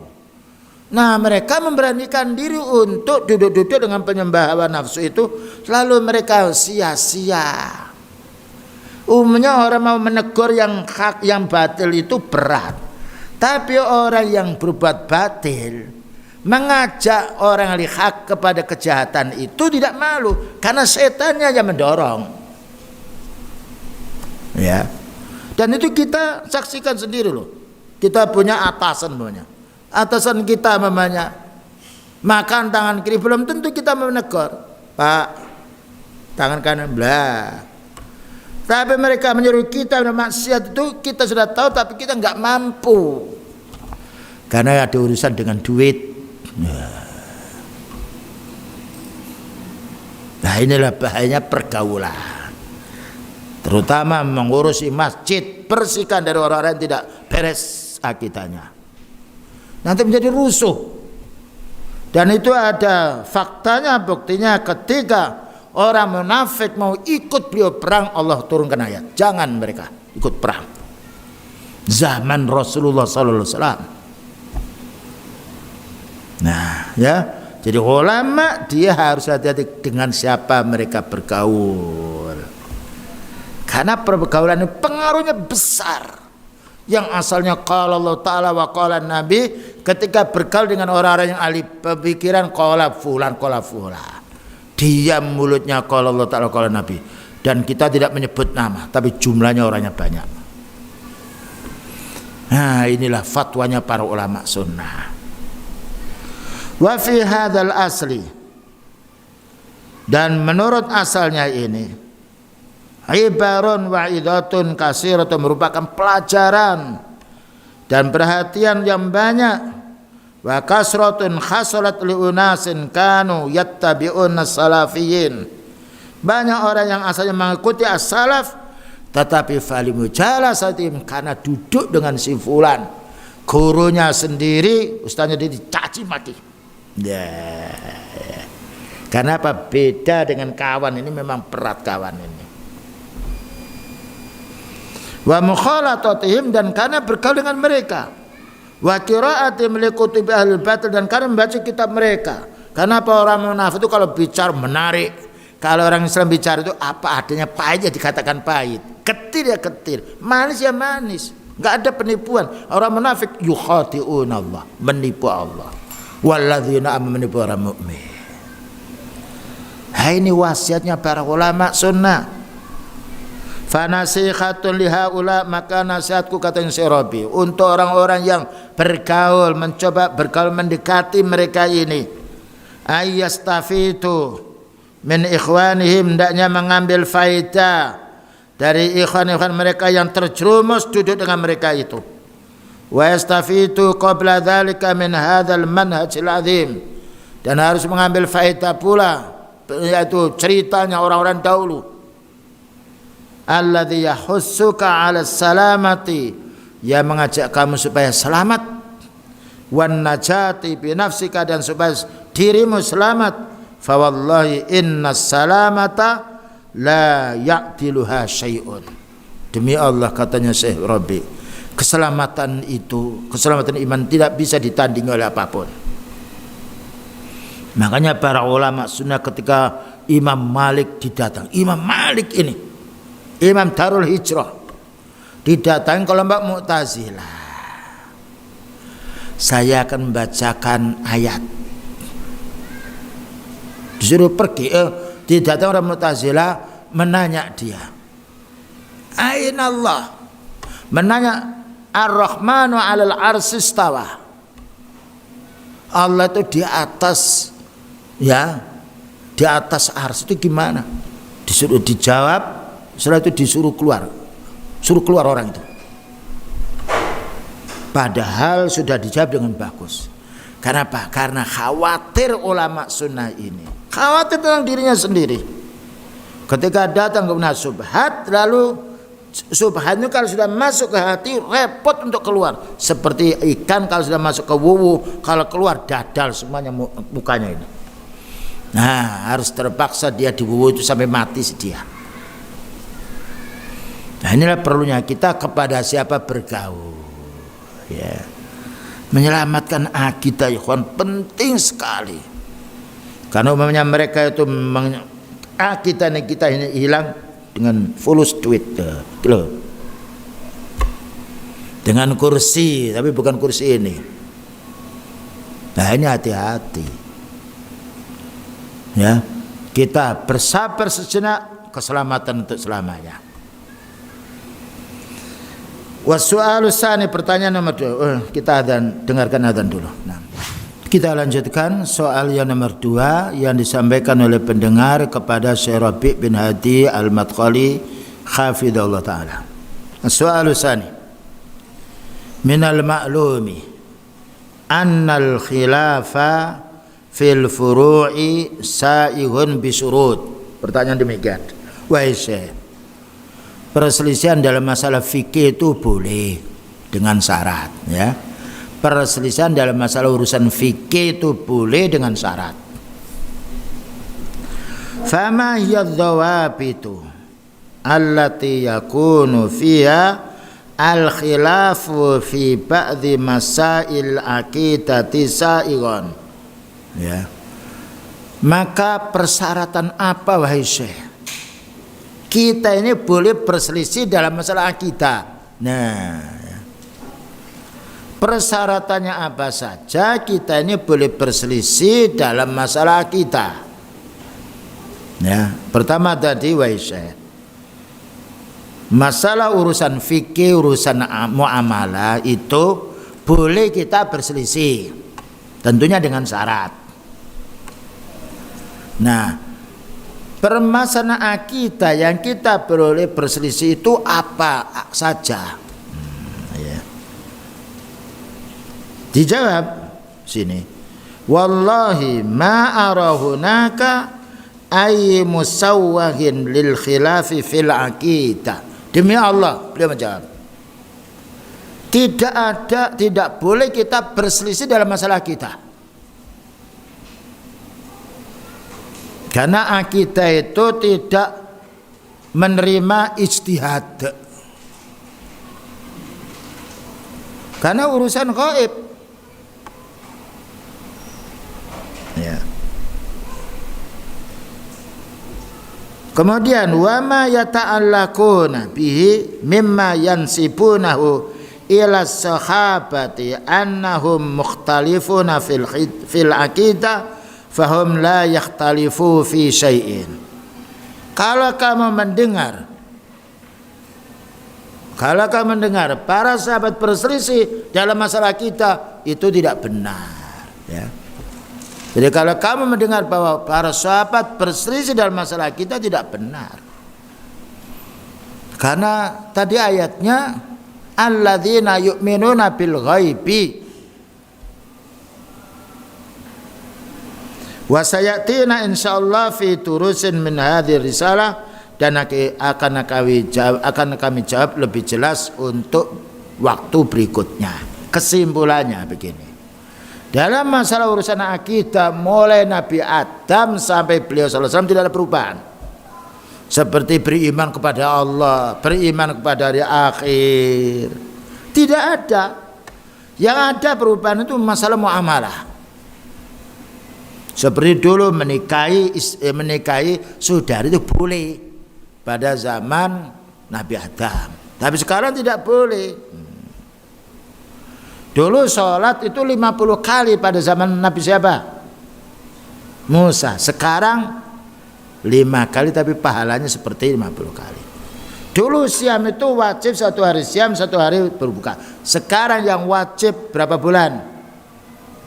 Mereka memberanikan diri untuk duduk-duduk dengan penyembah hawa nafsu itu, lalu mereka sia-sia. Umumnya orang mau menegur yang hak, yang batil itu berat. Tapi orang yang berbuat batil, mengajak orang yang hak kepada kejahatan itu tidak malu, karena setannya yang mendorong. Ya. Dan itu kita saksikan sendiri loh. Kita punya atasan punya. Atasan kita mamanya makan tangan kiri, belum tentu kita menegur, Pak, tangan kanan belah. Tapi mereka menyuruh kita maksiat itu kita sudah tahu, tapi kita nggak mampu karena ada urusan dengan duit. Nah, inilah bahayanya pergaulan, terutama mengurusi masjid. Bersihkan dari orang-orang yang tidak beres akidahnya, nanti menjadi rusuh. Dan itu ada faktanya, buktinya ketika orang munafik mau ikut beliau perang, Allah turunkan ayat, jangan mereka ikut perang. Zaman Rasulullah SAW. Nah, ya, jadi ulama dia harus hati-hati dengan siapa mereka bergaul, karena pergaulan ini pengaruhnya besar. Yang asalnya qala Allah Ta'ala wa qala Nabi, ketika bergaul dengan orang-orang yang ahli pemikiran qala fulan, diam mulutnya qala Allah Ta'ala qala Nabi, dan kita tidak menyebut nama tapi jumlahnya orangnya banyak. Nah, inilah fatwanya para ulama sunnah. Wa fi hadzal asli, dan menurut asalnya ini, ibarun wa idatun kasiratun, merupakan pelajaran dan perhatian yang banyak. Wa kasratun khasalat li unasin kanu yattabi'una salafiyin, banyak orang yang asalnya mengikuti as-salaf, tetapi falimu jalasatim, karena duduk dengan si fulan, gurunya sendiri, ustaznya dia dicaci maki. Karena apa? Beda dengan kawan ini, memang berat kawan ini. Wa mukhalatatihim, dan karena bergaul dengan mereka. Wa qira'atihim li kutubi ahlul batil, dan karena membaca kitab mereka. Karena apa? Orang munafik itu kalau bicara menarik, kalau orang Islam bicara itu apa adanya, pahit ya dikatakan pahit, ketir ya ketir, manis ya manis, enggak ada penipuan. Orang munafik yukhati'una Allah, menipu Allah. Walladzina amanu, menipu orang mukmin. Ini wasiatnya para ulama sunnah. Fanasihatun lihaula, maka nasihatku katanya Syarabi untuk orang-orang yang bergaul, mencoba bergaul mendekati mereka ini, ayyastafitu min ikhwanihim, hendaknya mengambil faedah dari ikhwan-ikhwan mereka yang terjerumus duduk dengan mereka itu. Wa yastafitu qabla dzalika min hadzal manhajil azim, dan harus mengambil faedah pula, yaitu ceritanya orang-orang dahulu. Alladzi yahussuka 'ala salamati, yang mengajak kamu supaya selamat, wan najati bi nafsika, dan supaya dirimu selamat. Fa wallahi inna salamata la ya'tiluha syai'un, demi Allah katanya Syekh Rabi, keselamatan itu, keselamatan iman tidak bisa ditandingi oleh apapun. Makanya para ulama sunnah ketika Imam Malik didatang, Imam Malik ini Imam Darul Hijrah, didatangi kelompok Mu'tazilah, saya akan membacakan ayat. Disuruh pergi, didatangi orang Mu'tazilah, menanya dia, Aina Allah, menanya Ar-Rahmanu 'alal 'arsy istawa, Allah itu di atas, ya, di atas ars itu gimana? Disuruh dijawab. Setelah itu disuruh keluar, suruh keluar orang itu. Padahal sudah dijawab dengan bagus. Karena apa? Karena khawatir ulama sunnah ini, khawatir tentang dirinya sendiri. Ketika datang ke subhat, lalu subhat itu kalau sudah masuk ke hati repot untuk keluar. Seperti ikan kalau sudah masuk ke wuwu, kalau keluar dadal semuanya mukanya ini. Nah, harus terpaksa dia di wuwu itu sampai mati dia. Nah, inilah perlunya kita kepada siapa bergaul, ya. Menyelamatkan akidah ikhwan penting sekali. Karena umumnya mereka itu akidah kita ini hilang dengan fulus duit, dengan kursi, tapi bukan kursi ini. Nah, ini hati-hati, ya. Kita bersabar sejenak, keselamatan untuk selamanya. Wasu'alu tsani, pertanyaan nomor 2. Kita dengarkan adzan dulu. Nah, kita lanjutkan soal yang nomor 2 yang disampaikan oleh pendengar kepada Syekh Rabi' bin Hadi Al-Madkhali hafidhahullah taala. As-su'alu tsani minal ma'lumi annal khilafa fil furu'i sa'ihun bisurut. Pertanyaan demikian. Wahai Syekh, perselisihan dalam masalah fikih itu boleh dengan syarat, ya. Perselisihan dalam masalah urusan fikih itu boleh dengan syarat. Fama hiya dhawabitu allati yakunu fiha al-khilafu fi ba'dhi masail aqidati sa'igon. Ya. Maka persyaratan apa wahai Syekh? Kita ini boleh berselisih dalam masalah akidah. Nah, ya. Persyaratannya apa saja kita ini boleh berselisih dalam masalah akidah. Ya, pertama tadi wahai Syekh, masalah urusan fikih, urusan muamalah itu boleh kita berselisih, tentunya dengan syarat. Nah, permasalahan akidah yang kita boleh berselisih itu apa saja? Ya. Dijawab sini, wallahi ma arahunaka ay musawwahin lil khilafi fil aqidah. Demi Allah, beliau menjawab, tidak boleh kita berselisih dalam masalah akidah. Karena akidah itu tidak menerima ijtihad. Karena urusan gaib. Ya. Kemudian wa ma yata'allaquna bihi mimma yansibunahu ila sahabati annahum mukhtalifuna fil aqidah fahum la yakhtalifu fi syai'in. Kalau kamu mendengar para sahabat berselisih dalam masalah kita, itu tidak benar, ya. Jadi kalau kamu mendengar bahwa para sahabat berselisih dalam masalah kita, tidak benar. Karena tadi ayatnya alladzina yu'minuna bil ghaibi wa sayatina insyaallah fi turusin min hadhihi risalah, dan akan kami jawab lebih jelas untuk waktu berikutnya. Kesimpulannya begini. Dalam masalah urusan akidah, mulai Nabi Adam sampai beliau sallallahu alaihi wasallam tidak ada perubahan. Seperti beriman kepada Allah, beriman kepada hari akhir, tidak ada. Yang ada perubahan itu masalah muamalah. Seperti dulu menikahi saudari itu boleh pada zaman Nabi Adam, tapi sekarang tidak boleh. Dulu sholat itu 50 kali pada zaman Nabi siapa? Musa. Sekarang 5 kali tapi pahalanya seperti 50 kali. Dulu siam itu wajib 1 hari siam, 1 hari berbuka. Sekarang yang wajib berapa bulan?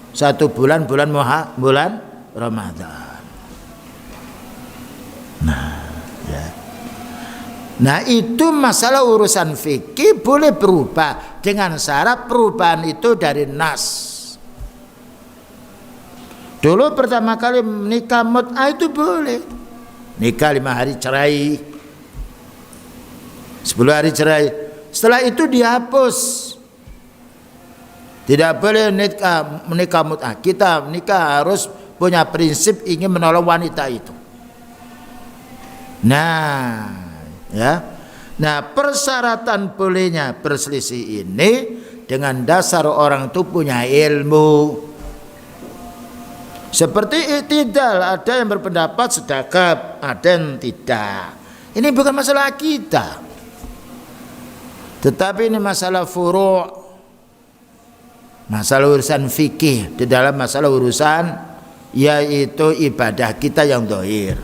1 bulan, bulan Ramadan. Nah, itu masalah urusan fikih boleh berubah dengan syarat perubahan itu dari nas. Dulu pertama kali nikah mut'ah itu boleh. Nikah 5 hari cerai, 10 hari cerai. Setelah itu dihapus. Tidak boleh menikah mut'ah. Kita menikah harus punya prinsip ingin menolong wanita itu. Nah, persyaratan bolehnya berselisih ini dengan dasar orang itu punya ilmu. Seperti i'tidal, ada yang berpendapat sedekap, ada yang tidak. Ini bukan masalah kita, tetapi ini masalah furu', masalah urusan fikih di dalam masalah urusan yaitu ibadah kita yang zahir.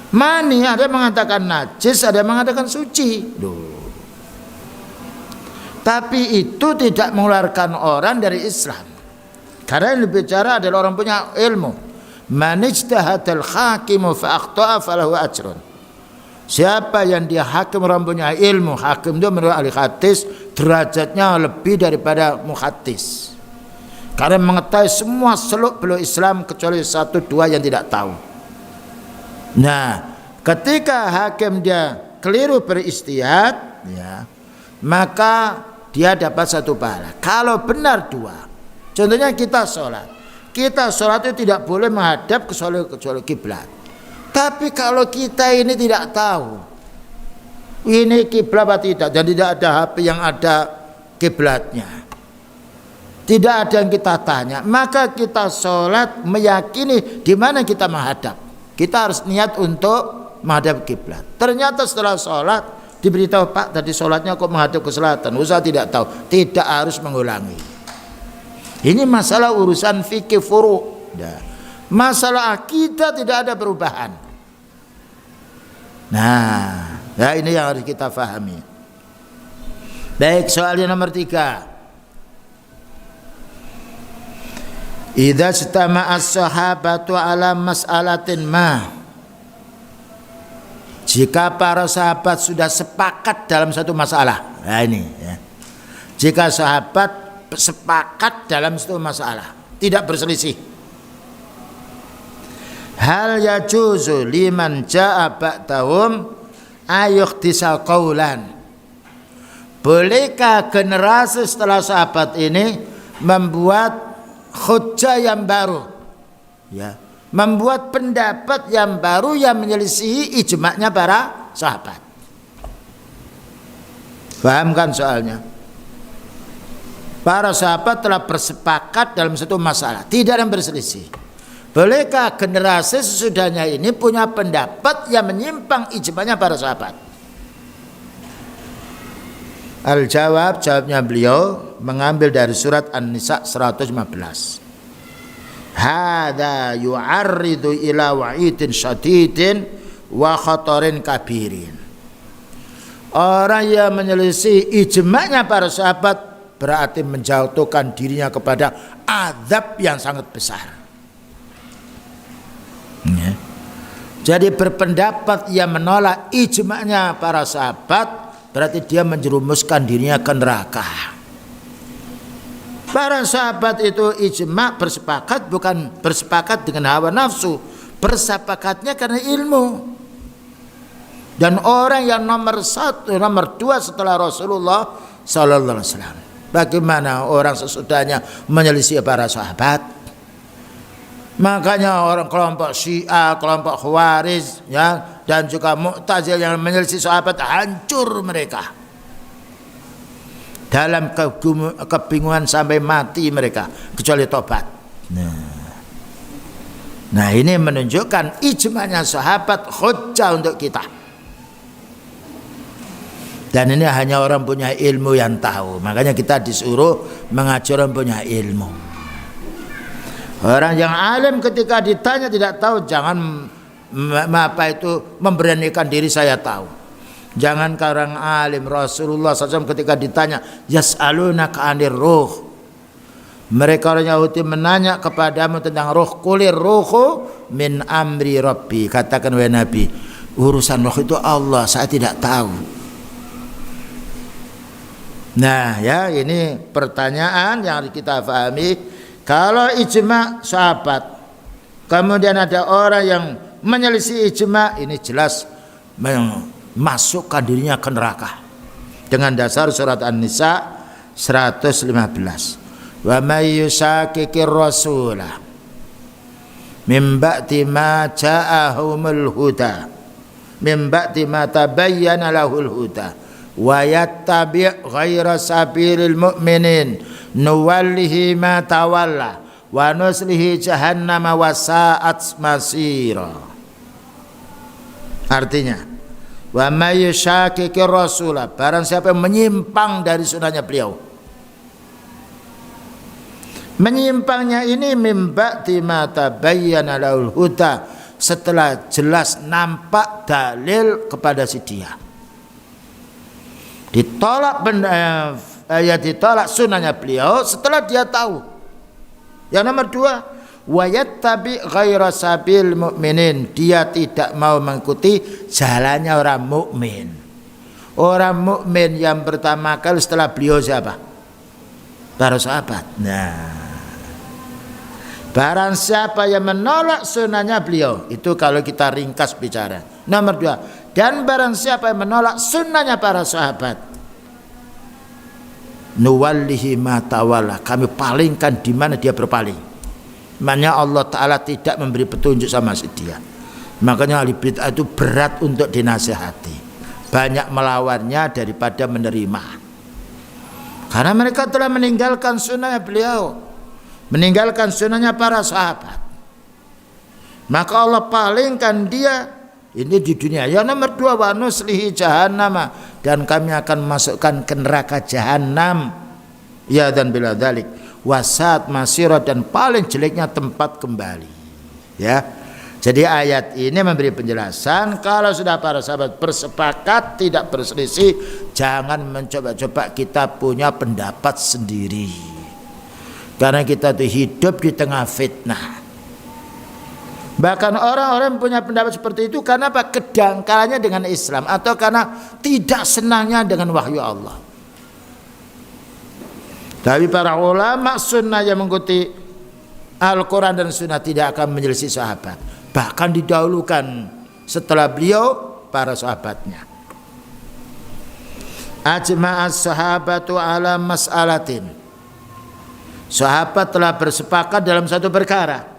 Mani ada yang mengatakan najis, ada yang mengatakan suci. Tapi itu tidak mengeluarkan orang dari Islam. Karena yang berbicara adalah orang punya ilmu. Man ijtahadal hakimu fa akhta'a falahu ajrun. Siapa yang dia hakim orang punya ilmu, hakim itu menurut ahli hadis derajatnya lebih daripada muhaddis, karena mengetahui semua seluk beluk Islam kecuali satu dua yang tidak tahu. Nah, ketika hakim dia keliru beristihad, ya, maka dia dapat satu pahala. Kalau benar dua, contohnya kita sholat itu tidak boleh menghadap kecuali kiblat. Tapi kalau kita ini tidak tahu ini kiblat atau tidak, dan tidak ada HP yang ada kiblatnya, tidak ada yang kita tanya, maka kita sholat meyakini di mana kita menghadap. Kita harus niat untuk menghadap kiblat. Ternyata setelah sholat diberitahu, Pak, tadi sholatnya kok menghadap ke selatan. Ustaz tidak tahu, tidak harus mengulangi. Ini masalah urusan fikih furu'. Masalah akidah tidak ada perubahan. Nah, ya ini yang harus kita fahami. Baik, soalnya nomor 3. Idza istama'a as-sahabatu ala mas'alatin ma. Jika para sahabat sudah sepakat dalam satu masalah. Nah ini ya. Jika sahabat sepakat dalam satu masalah, tidak berselisih. Hal yajuzu liman ja'a ba'dahum ayuhdisa qaulan. Bolehkah generasi setelah sahabat ini membuat hujjah yang baru, ya, membuat pendapat yang baru yang menyelisihi ijma'nya para sahabat? Paham kan soalnya? Para sahabat telah bersepakat dalam satu masalah, tidak ada yang berselisih. Bolehkah generasi sesudahnya ini punya pendapat yang menyimpang ijma'nya para sahabat? Jawabnya beliau mengambil dari surat An-Nisa 115. Hadza yu'arridu ila wa'idin syadidin wa khatarin kabirin. Orang yang menyelisih ijma'nya para sahabat berarti menjatuhkan dirinya kepada azab yang sangat besar. Ya. Jadi berpendapat yang menolak ijma'nya para sahabat berarti dia menjerumuskan dirinya ke neraka. Para sahabat itu ijma' bersepakat, bukan bersepakat dengan hawa nafsu, bersepakatnya karena ilmu. Dan orang yang nomor 1, nomor 2 setelah Rasulullah sallallahu alaihi wasallam, bagaimana orang sesudahnya menyelisih para sahabat? Makanya orang kelompok Syiah, kelompok Khawarij, ya, dan juga Mu'tazil yang menyelisih sahabat, hancur mereka. Dalam kebingungan sampai mati mereka, kecuali tobat. Nah ini menunjukkan ijma'nya sahabat hujjah untuk kita. Dan ini hanya orang punya ilmu yang tahu. Makanya kita disuruh mengajar orang punya ilmu. Orang yang alim ketika ditanya tidak tahu, jangan memberanikan diri saya tahu. Jangan orang alim. Rasulullah SAW ketika ditanya yas'alunaka 'anir ruh, mereka orang Yahudi menanya kepadamu tentang ruh, kulir ruhu min amri rabbi, katakan wahai Nabi, urusan ruh itu Allah, saya tidak tahu. Nah ya, ini pertanyaan yang harus kita pahami. Kalau ijma' sahabat, kemudian ada orang yang menyelisih ijma', ini jelas memasukkan dirinya ke neraka. Dengan dasar surat An-Nisa 115. Wa may yushaqiqir rasulah min ba'di ma ja'ahumul huda min ba'di ma tabayyana lahul huda wa yattabi' ghaira sabilil mu'minin nuwallihi ma tawalla wa nuslihi jahannama wa sa'at masira. Artinya, wa may yushaqiqir rasulah, barang siapa yang menyimpang dari sunnahnya beliau. Menyimpangnya ini mim ba'di ma tabayyana lahul huda, setelah jelas nampak dalil kepada si dia. Ditolak ditolak sunnahnya beliau setelah dia tahu. Yang nomor 2, wa yattabi ghaira sabil mu'minin, dia tidak mau mengikuti jalannya orang mukmin. Orang mukmin yang pertama kali setelah beliau siapa? Para sahabat. Nah, barang siapa yang menolak sunnahnya beliau, itu kalau kita ringkas bicara. Nomor 2, dan barang siapa yang menolak sunnahnya para sahabat, nuwallihi ma tawalla, kami palingkan di mana dia berpaling. Maknanya Allah Ta'ala tidak memberi petunjuk sama si dia. Makanya ahli bid'ah itu berat untuk dinasihati, banyak melawannya daripada menerima, karena mereka telah meninggalkan sunnahnya beliau, meninggalkan sunnahnya para sahabat. Maka Allah palingkan dia ini di dunia. Yang nomor 2, wa nuslihi jahannam, dan kami akan masukkan ke neraka jahanam. Ya dan bila dzalik wasat masirah, dan paling jeleknya tempat kembali. Ya. Jadi ayat ini memberi penjelasan kalau sudah para sahabat bersepakat tidak berselisih, jangan mencoba-coba kita punya pendapat sendiri. Karena kita itu hidup di tengah fitnah. Bahkan orang-orang punya pendapat seperti itu karena apa? Kedangkalannya dengan Islam, atau karena tidak senangnya dengan wahyu Allah. Tapi para ulama sunnah yang mengikuti Al-Quran dan sunnah tidak akan menyelisih sahabat, bahkan didahulukan setelah beliau para sahabatnya. Ajma'as sahabatu ala mas'alatin, sahabat telah bersepakat dalam satu perkara.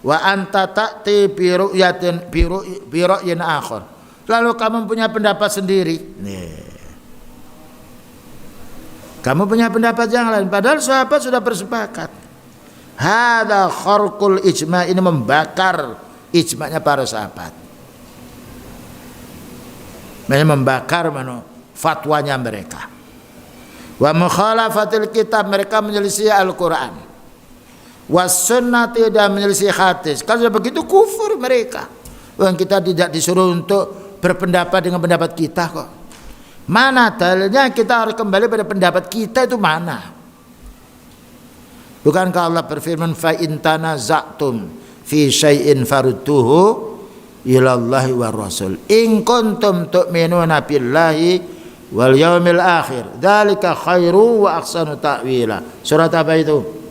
Wa anta ta'ti bi ru'yin akhar, lalu kamu punya pendapat sendiri. Nih, kamu punya pendapat yang lain, padahal sahabat sudah bersepakat. Hadza kharqul ijma', ini membakar ijma'nya para sahabat. Ini membakar fatwanya mereka. Wa mukhalafatil kitab, mereka menyelisih Al-Quran. Was sunnah, tidak menyelisih hadis. Kalau sudah begitu kufur mereka. Kita tidak disuruh untuk berpendapat dengan pendapat kita kok. Mana dalilnya kita harus kembali pada pendapat kita itu mana? Bukankah Allah berfirman, fa in tanaza'tum fi syai'in farudduhu ilallahi war rasul in kuntum tu'minuna billahi wal yaumil akhir dzalika khairu wa ahsanu ta'wila. Surat apa itu?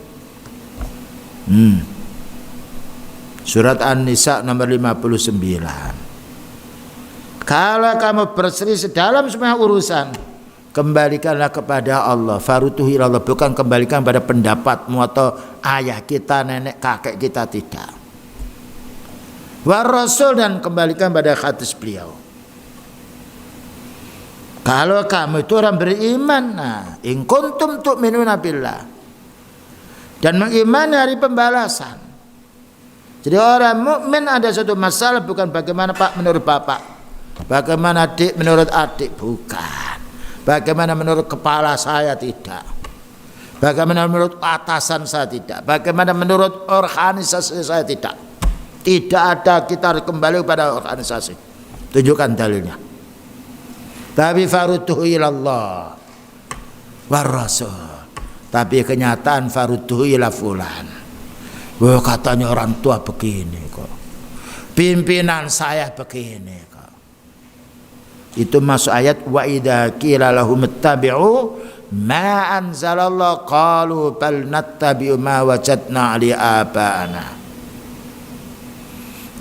Surat An-Nisa nomor 59. Kalau kamu berselisih dalam semua urusan, kembalikanlah kepada Allah. Farutuhu ilallah, bukan kembalikan pada pendapatmu atau ayah kita, nenek, kakek kita, tidak. War Rasul, dan kembalikan pada hadis beliau. Kalau kamu itu orang beriman, nah, in kuntum tu'minuna billah, dan mengimani hari pembalasan. Jadi orang mukmin ada satu masalah, bukan bagaimana Pak menurut Bapak, bagaimana adik menurut adik, bukan. Bagaimana menurut kepala saya, tidak. Bagaimana menurut atasan saya, tidak. Bagaimana menurut organisasi saya, tidak. Tidak ada, kita harus kembali kepada organisasi. Tunjukkan dalilnya. Tapi farudduhu ilallah war rasul. Tapi kenyataan farudduhu ila fulan. Wah, katanya orang tua begini kok, pimpinan saya begini kok. Itu masuk ayat wa idza qila lahum ittabi'u ma anzalallahu qalu bal nattabi'u ma wajadna 'alaihi aba'ana.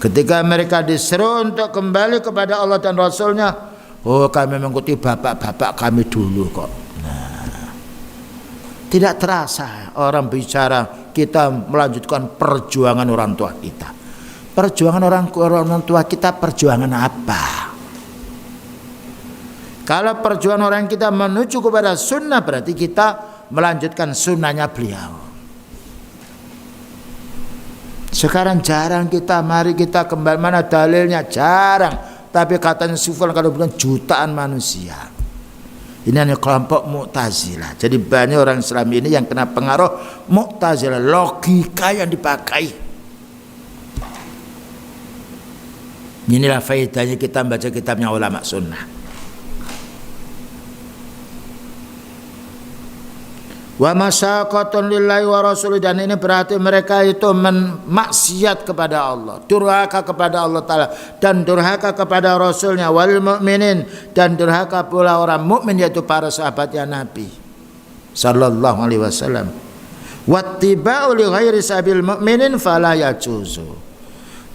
Ketika mereka disuruh untuk kembali kepada Allah dan Rasulnya, oh kami mengikuti bapak-bapak kami dulu kok. Nah, tidak terasa orang bicara kita melanjutkan perjuangan orang tua kita. Perjuangan orang tua kita, perjuangan apa? Kalau perjuangan orang kita menuju kepada sunnah, berarti kita melanjutkan sunnahnya beliau. Sekarang jarang kita, mari kita kembali, mana dalilnya, jarang. Tapi katanya Sufyan kalau bilang jutaan manusia. Ini hanya kelompok Mu'tazilah. Jadi banyak orang Islam ini yang kena pengaruh Mu'tazilah, logika yang dipakai. Inilah faedahnya kita membaca kitabnya ulama sunnah. Wa masyaqatun lillahi wa rasuli, dan ini berarti mereka itu maksiat kepada Allah, durhaka kepada Allah Ta'ala, dan durhaka kepada Rasulnya, wal mu'minin, dan durhaka pula orang mukmin yaitu para sahabatnya Nabi sallallahu alaihi wasallam. Wattiba'u li ghairi sabil mu'minin fala yajuzu,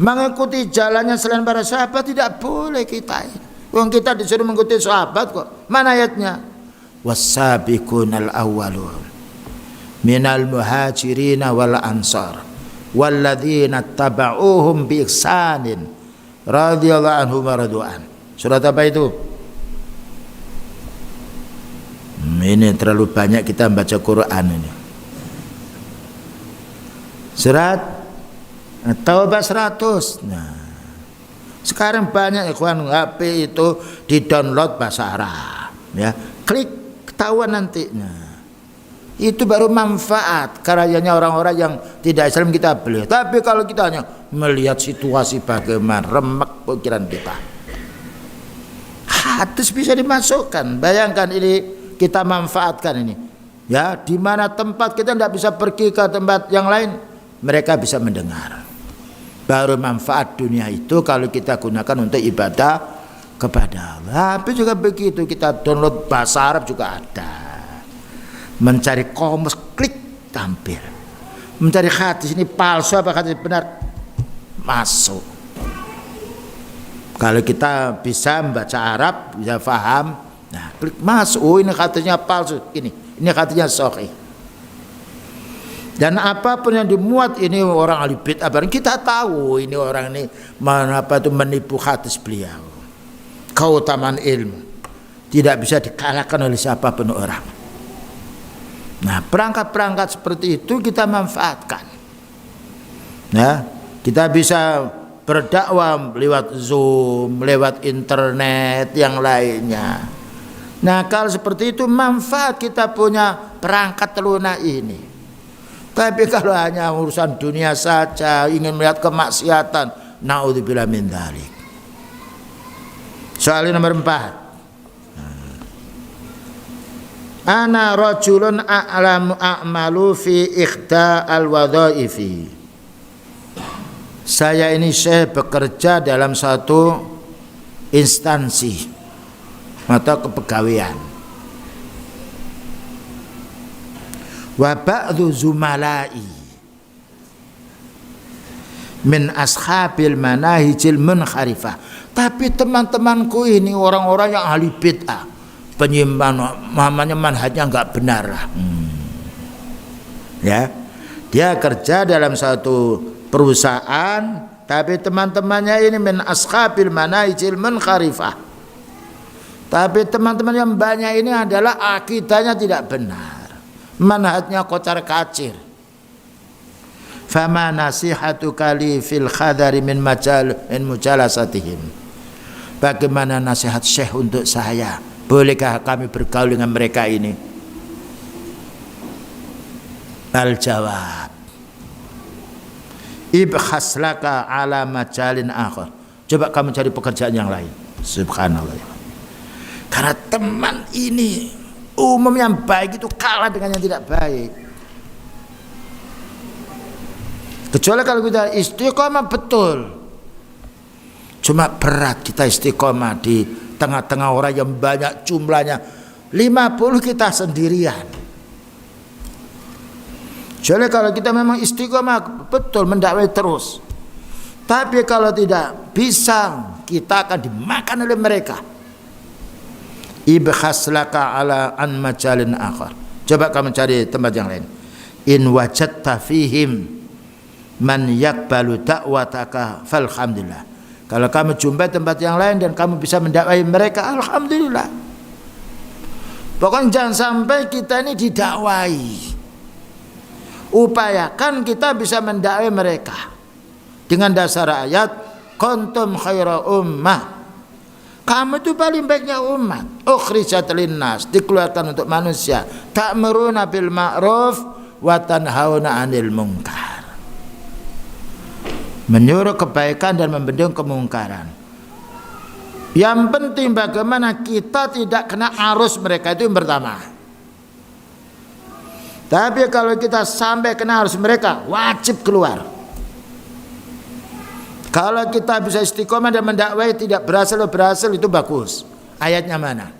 mengikuti jalannya selain para sahabat tidak boleh kita. Wong kita disuruh mengikuti sahabat kok. Mana ayatnya? Was-sabiqunal awwalun minal muhajirin wal ansar walladzina tabauhum bi ihsanin radhiyallahu anhum wa radu'an. Surat apa itu? Ini terlalu banyak kita baca Quran ini. Surat Taubah 100. Nah, sekarang banyak ikhwan HP itu di-download bahasa Arab, ya. Klik ketahuan nanti. Nah, itu baru manfaat karyanya orang-orang yang tidak Islam kita beli. Tapi kalau kita hanya melihat situasi bagaimana, remek pikiran kita. Hadis bisa dimasukkan. Bayangkan ini kita manfaatkan ini. Ya, di mana tempat kita tidak bisa pergi ke tempat yang lain, mereka bisa mendengar. Baru manfaat dunia itu kalau kita gunakan untuk ibadah kepada Allah. Tapi juga begitu, kita download bahasa Arab juga ada. Mencari komus, klik tampil. Mencari hadis ini palsu apa hadis benar, masuk. Kalau kita bisa membaca Arab, bisa paham, nah klik masuk. Oh, ini hadisnya palsu, ini hadisnya sahih. Dan apapun yang dimuat ini orang ahli bid'ah, kita tahu ini orang ini menipu hadis beliau. Keutamaan ilmu tidak bisa dikalahkan oleh siapapun orang. Nah, perangkat-perangkat seperti itu kita manfaatkan. Nah, kita bisa berdakwah lewat Zoom, lewat internet, yang lainnya. Nah, kalau seperti itu manfaat kita punya perangkat lunak ini. Tapi kalau hanya urusan dunia saja, ingin melihat kemaksiatan, naudzubillah min dzalik. Soal nomor 4. Ana rajulun a'malu fi ikhda al-wadhaifi. Saya ini bekerja dalam satu instansi atau kepegawaian. Wa ba'dhu zumalai min ashabil manahijil munharifah. Tapi teman-temanku ini orang-orang yang ahli bid'ah, penyimpan namanya manhajnya enggak benar. Ya, dia kerja dalam satu perusahaan, tapi teman-temannya ini min ashabil manahijil munharifah. Tapi teman-teman yang banyak ini adalah akidahnya tidak benar, manhajnya kocar-kacir. Fama nasihatu kali fil khadari min mujalasatihim. Bagaimana nasihat Syekh untuk saya? Bolehkah kami bergaul dengan mereka ini? Al-jawab, ibkhas laka ala majalin akhar. Coba kamu cari pekerjaan yang lain. Subhanallah. Karena teman ini umum yang baik itu kalah dengan yang tidak baik. Kecuali kalau kita istiqomah betul. Cuma berat kita istiqomah di tengah-tengah orang yang banyak jumlahnya, 50 kita sendirian. Jadi kalau kita memang istiqomah betul mendakwai terus, tapi kalau tidak bisa, kita akan dimakan oleh mereka. Ibkhas laka ala an majalin akhar. Coba kamu cari tempat yang lain. In wajadta fihim man yakbalu da'wataka falhamdulillah. Kalau kamu jumpai tempat yang lain dan kamu bisa mendakwai mereka, alhamdulillah. Pokoknya jangan sampai kita ini didakwai. Upayakan kita bisa mendakwai mereka dengan dasar ayat kuntum khaira ummah. Kamu itu paling baiknya umat. Ukhrijat linnas, dikeluarkan untuk manusia. Ta'muruna bil ma'ruf wa tanhauna 'anil munkar. Menyuruh kebaikan dan membendung kemungkaran. Yang penting bagaimana kita tidak kena arus mereka, itu yang pertama. Tapi kalau kita sampai kena harus mereka wajib keluar. Kalau kita bisa istiqomah dan mendakwai tidak berhasil itu bagus. Ayatnya mana?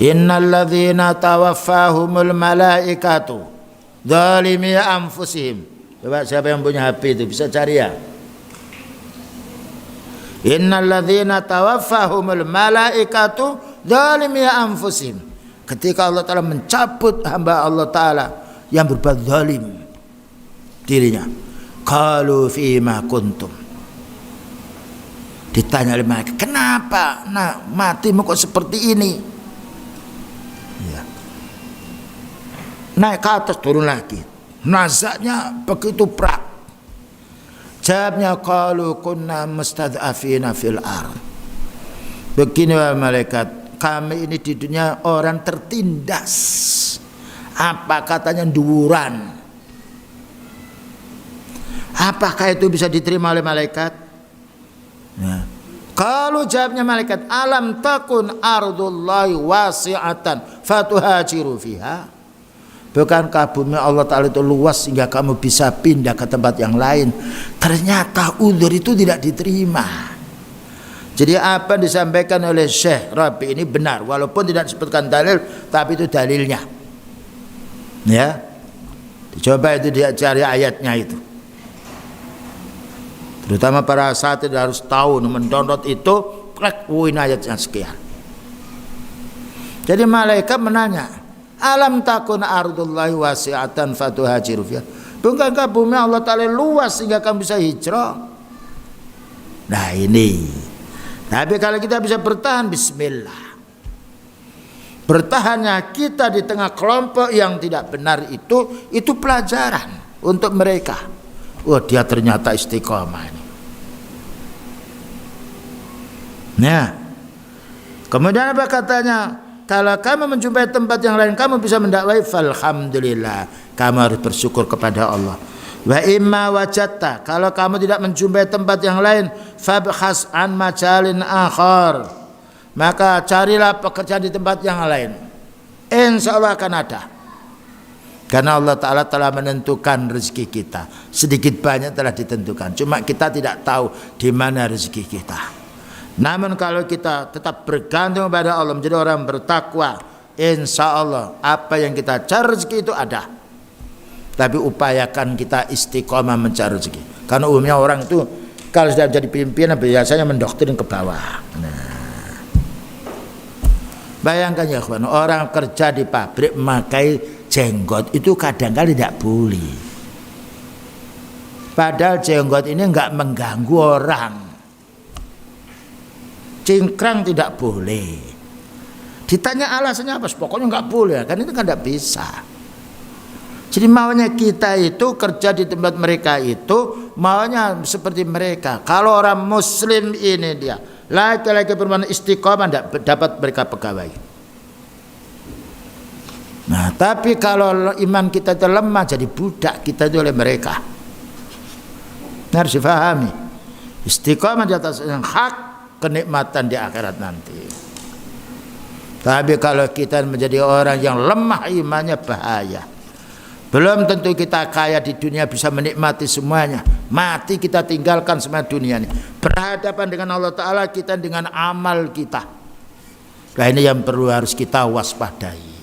Innal ladzina tawaffahumul malaikatu dzalimi anfusihim. Coba siapa yang punya HP itu bisa cari ya. Innal ladzina tawaffahumul malaikatu dzalimi anfusihim. Ketika Allah Ta'ala mencabut hamba Allah Ta'ala yang berbuat zalim dirinya, qalu fima kuntum, ditanya oleh mereka, kenapa matimu kok seperti ini ya. Naik ke atas turun lagi, nazaknya begitu berat. Jawabnya, qalu kunna mustad'afina fil ard. Begini wahai malaikat, kami ini di dunia orang tertindas. Apa katanya duran? Apakah itu bisa diterima oleh malaikat? Ya. Kalau jawabnya malaikat, alam takun ardullahi wasi'atan fatuhajiru fiha. Bukankah bumi Allah Ta'ala itu luas sehingga kamu bisa pindah ke tempat yang lain? Ternyata udzur itu tidak diterima. Jadi apa yang disampaikan oleh Syekh Rabi ini benar, walaupun tidak disebutkan dalil, tapi itu dalilnya. Ya, dicoba itu dia cari ayatnya itu. Terutama para asatidz harus tahu, mendownload itu, ayatnya sekian. Jadi malaikat menanya, alam takun ardullahi wasi'atan fatuhajiru fiha. Bukankah bumi Allah Ta'ala luas sehingga kamu bisa hijrah? Nah ini. Tapi kalau kita bisa bertahan, bismillah. Bertahannya kita di tengah kelompok yang tidak benar itu pelajaran untuk mereka. Oh, dia ternyata istiqomah ini. Nah, kemudian apa katanya? Kalau kamu menjumpai tempat yang lain, kamu bisa mendakwai, falhamdulillah, kamu harus bersyukur kepada Allah. Wa imma wajadta, kalau kamu tidak menjumpai tempat yang lain, fabkhas an majalin akhar, maka carilah pekerjaan di tempat yang lain. Insya Allah akan ada. Karena Allah Ta'ala telah menentukan rezeki kita. Sedikit banyak telah ditentukan. Cuma kita tidak tahu di mana rezeki kita. Namun kalau kita tetap bergantung pada Allah, menjadi orang bertakwa, insya Allah apa yang kita cari rezeki itu ada. Tapi upayakan kita istiqomah mencari rezeki. Karena umumnya orang itu kalau sudah jadi pimpinan biasanya mendoktrin ke bawah. Nah, bayangkan ya kawan, orang kerja di pabrik memakai jenggot itu kadang-kadang tidak boleh. Padahal jenggot ini enggak mengganggu orang. Cingkrang tidak boleh. Ditanya alasannya apa? Pokoknya enggak boleh. Kan itu kan tidak bisa. Jadi maunya kita itu kerja di tempat mereka itu maunya seperti mereka. Kalau orang muslim ini dia laki-laki perempuan istiqomah tidak dapat mereka pegawai. Nah, tapi kalau iman kita itu lemah jadi budak kita itu oleh mereka. Harus difahami. Istiqomah di atas yang hak, kenikmatan di akhirat nanti. Tapi kalau kita menjadi orang yang lemah imannya bahaya. Belum tentu kita kaya di dunia bisa menikmati semuanya. Mati kita tinggalkan semua dunia ini. Berhadapan dengan Allah Ta'ala kita dengan amal kita. Nah ini yang perlu harus kita waspadai.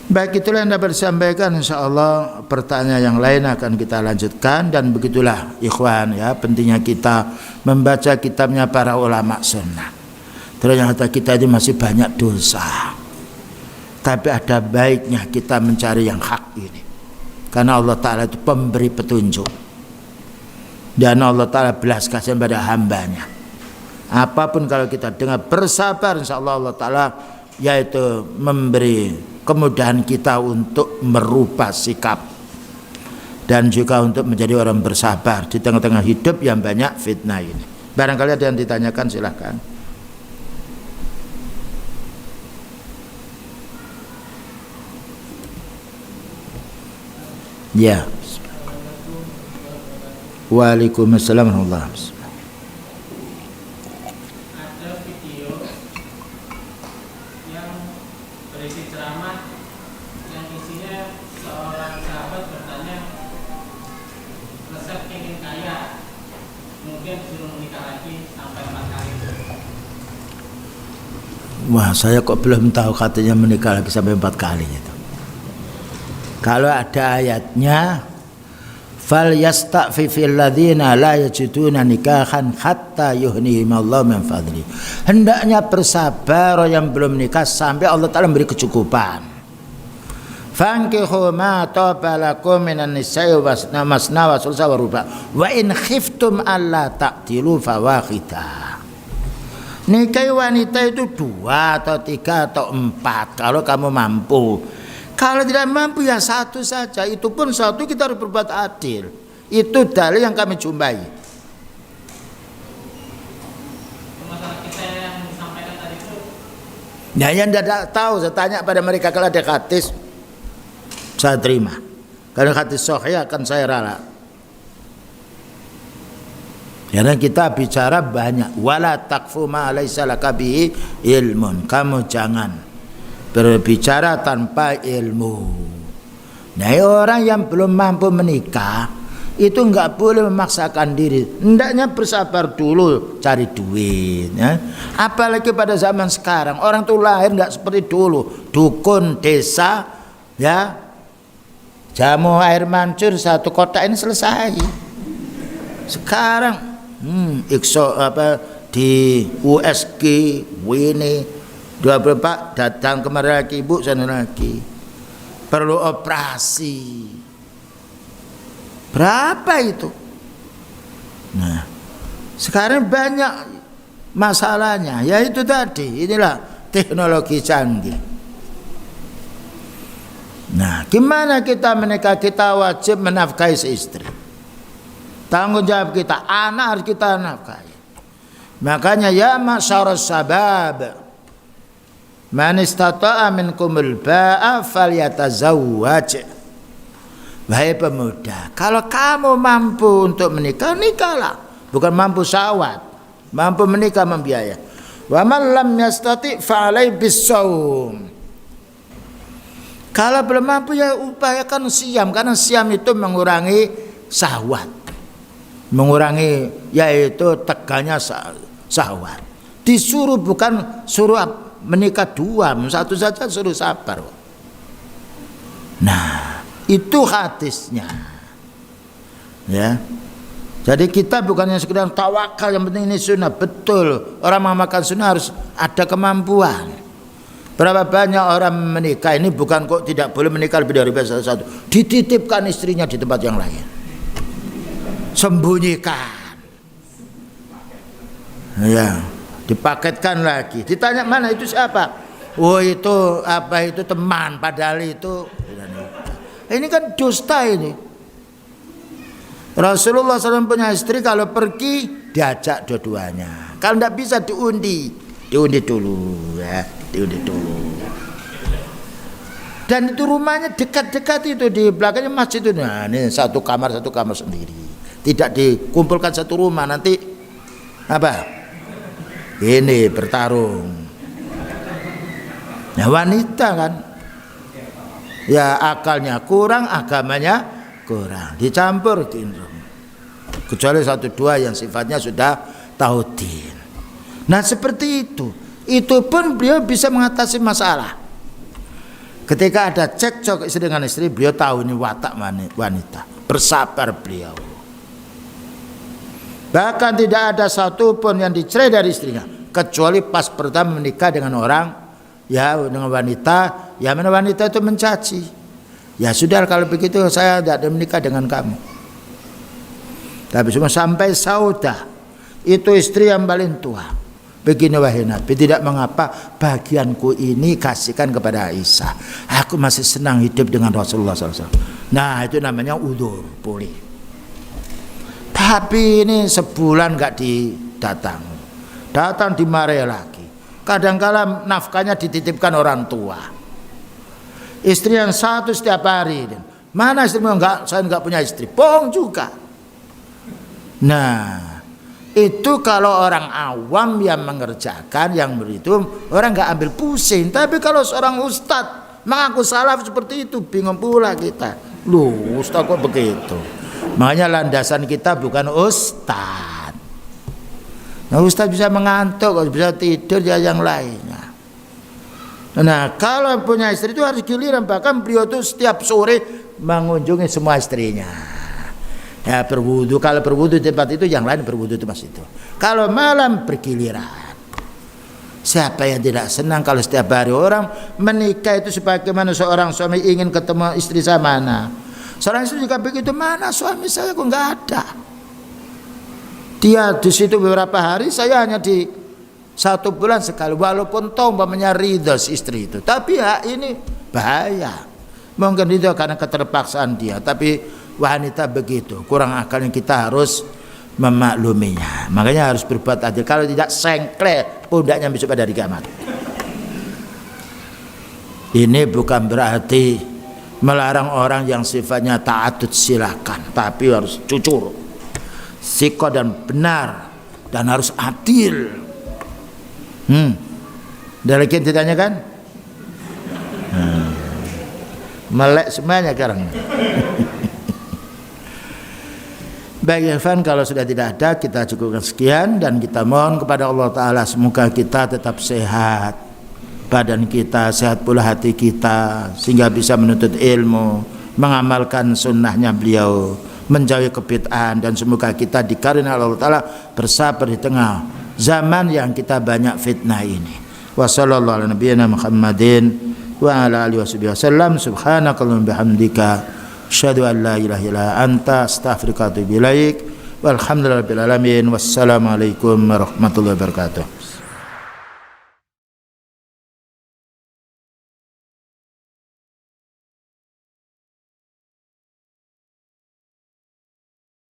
Baik, itulah yang dapat disampaikan. InsyaAllah pertanyaan yang lain akan kita lanjutkan. Dan begitulah ikhwan ya, pentingnya kita membaca kitabnya para ulama sunnah. Ternyata kita ini masih banyak dosa, tapi ada baiknya kita mencari yang hak ini. Karena Allah Ta'ala itu pemberi petunjuk. Dan Allah Ta'ala belas kasihan pada hambanya. Apapun kalau kita dengar bersabar, insyaAllah Allah Ta'ala yaitu memberi kemudahan kita untuk merubah sikap. Dan juga untuk menjadi orang bersabar di tengah-tengah hidup yang banyak fitnah ini. Barangkali ada yang ditanyakan, silahkan. Ya. Waalaikumsalam warahmatullahi wabarakatuh. Ada video Wah, saya kok belum tahu katanya menikah lagi sampai 4 kali itu. Kalau ada ayatnya, fal yasta'fifil ladzina la yajiduna nikahan hatta yuhnihimallahu min fadli. Hendaknya bersabar yang belum nikah sampai Allah Ta'ala memberi kecukupan. Fankihu ma taba lakum minan nisa'i masna wa sulsa wa ruba wa in khiftum alla ta'dilu fawahidah. Nikahi wanita itu 2 atau 3 atau 4 kalau kamu mampu. Kalau tidak mampu ya 1 saja. Itu pun 1 kita harus berbuat adil. Itu dalil yang kami jumpai. Masalah kita yang disampaikan tadi itu. Nah, yang tidak tahu saya tanya pada mereka, kalau ada hadis saya terima. Kalau hadis sahih akan saya rala. Karena kita bicara banyak. Wala takfu ma laisa laka bihi ilmun. Kamu jangan berbicara tanpa ilmu. Nah, orang yang belum mampu menikah itu enggak boleh memaksakan diri. Hendaknya bersabar dulu cari duit, ya. Apalagi pada zaman sekarang orang tuh lahir enggak seperti dulu. Dukun desa, ya, jamu air mancur 1 kotak ini selesai. Sekarang ikso apa di USG ini 24 datang kemari lagi, ibu sana lagi perlu operasi berapa itu. Nah, sekarang banyak masalahnya, ya itu tadi, inilah teknologi canggih. Nah, gimana kita menikah? Kita wajib menafkahi istri. Tanggung jawab kita, anak harus kita nafkahi. Makanya ya masyarus sabab, man istata'a minkumul ba'a falyatazawwaj. Wahai pemuda, kalau kamu mampu untuk menikah, nikahlah. Bukan mampu syahwat, mampu menikah membiaya. Wa man lam yastati' fa'alai bisawm. Kalau belum mampu ya upayakan siam, karena siam itu mengurangi syahwat, mengurangi yaitu tegalnya syahwat. Disuruh bukan suruh menikah 2, 1 saja suruh sabar. Nah, itu hadisnya, ya. Jadi kita bukannya sekedar tawakal, yang penting ini sunnah. Betul, orang mengamalkan sunnah harus ada kemampuan. Berapa banyak orang menikah ini bukan kok tidak boleh menikah lebih dari 1, dititipkan istrinya di tempat yang lain, sembunyikan, ya, dipaketkan lagi. Ditanya mana itu siapa? Oh itu apa, itu teman, padahal itu. Ini kan dusta ini. Rasulullah SAW punya istri, kalau pergi diajak dua-duanya. Kalau tidak bisa diundi dulu, ya, diundi dulu. Dan itu rumahnya dekat-dekat itu, di belakangnya masjid itu. Nah, ini satu kamar sendiri. Tidak dikumpulkan satu rumah, nanti apa? Ini bertarung. Nah, wanita kan, ya akalnya kurang, agamanya kurang, dicampur gitu. Kecuali 1-2 yang sifatnya sudah tauhid. Nah seperti itu pun beliau bisa mengatasi masalah. Ketika ada cekcok istri dengan istri, beliau tahu ini watak wanita, bersabar beliau. Bahkan tidak ada satu pun yang dicerai dari istrinya, kecuali pas pertama menikah dengan orang, ya, dengan wanita, ya, mana wanita itu mencaci. Ya sudah, kalau begitu saya tidak menikah dengan kamu. Tapi cuma sampai Saudah, itu istri yang paling tua. Begini wahai Nabi, tidak mengapa bagianku ini kasihkan kepada Aisyah. Aku masih senang hidup dengan Rasulullah SAW. Nah itu namanya udzur, boleh. Tapi ini sebulan nggak datang dimarahi lagi. Kadang-kala nafkahnya dititipkan orang tua. Istri yang satu setiap hari. Mana istrimu? Enggak, saya enggak punya istri. Bohong juga. Nah, itu kalau orang awam yang mengerjakan, yang begitu, orang enggak ambil pusing. Tapi kalau seorang ustadz mengaku salaf seperti itu, bingung pula kita. Loh, ustadz kok begitu? Makanya landasan kita bukan ustadz. Nah, Ustaz bisa mengantuk, bisa tidur ya yang lainnya. Nah, kalau punya istri itu harus giliran, bahkan beliau itu setiap sore mengunjungi semua istrinya. Ya, berwudu, kalau berwudu di tempat itu, yang lain berwudu di tempat itu. Kalau malam bergiliran. Siapa yang tidak senang kalau setiap hari orang menikah itu sebagaimana seorang suami ingin ketemu istri saya mana. Seorang istri juga begitu, mana suami saya kok nggak ada. Dia di situ beberapa hari, saya hanya di 1 bulan sekali. Walaupun tahu umpamanya ridho si istri itu, tapi ya ini bahaya. Mungkin ridho karena keterpaksaan dia, tapi wanita begitu, kurang akalnya, kita harus memakluminya. Makanya harus berbuat adil. Kalau tidak, sengkle pundaknya besok pada hari kiamat. Ini bukan berarti melarang orang yang sifatnya ta'addud, silakan, tapi harus jujur, siko dan benar, dan harus adil. Ada lagi yang ditanyakan? Melek semuanya sekarang. Baik Irfan, kalau sudah tidak ada, kita cukupkan sekian, dan kita mohon kepada Allah Ta'ala semoga kita tetap sehat, badan kita sehat pula hati kita, sehingga bisa menuntut ilmu, mengamalkan sunnahnya beliau, menjauhi kebid'ahan, dan semoga kita dikarunia Allah Ta'ala bersabar di tengah zaman yang kita banyak fitnah ini. Wa sallallahu ala nabiyyina Muhammadin wa ala alihi wasallam. Subhanakallahumma bihamdika asyhadu an la ilaha illa anta astaghfiruka wa atubu ilaik. Walhamdulillahirabbil alamin. Wassalamualaikum warahmatullahi wabarakatuh.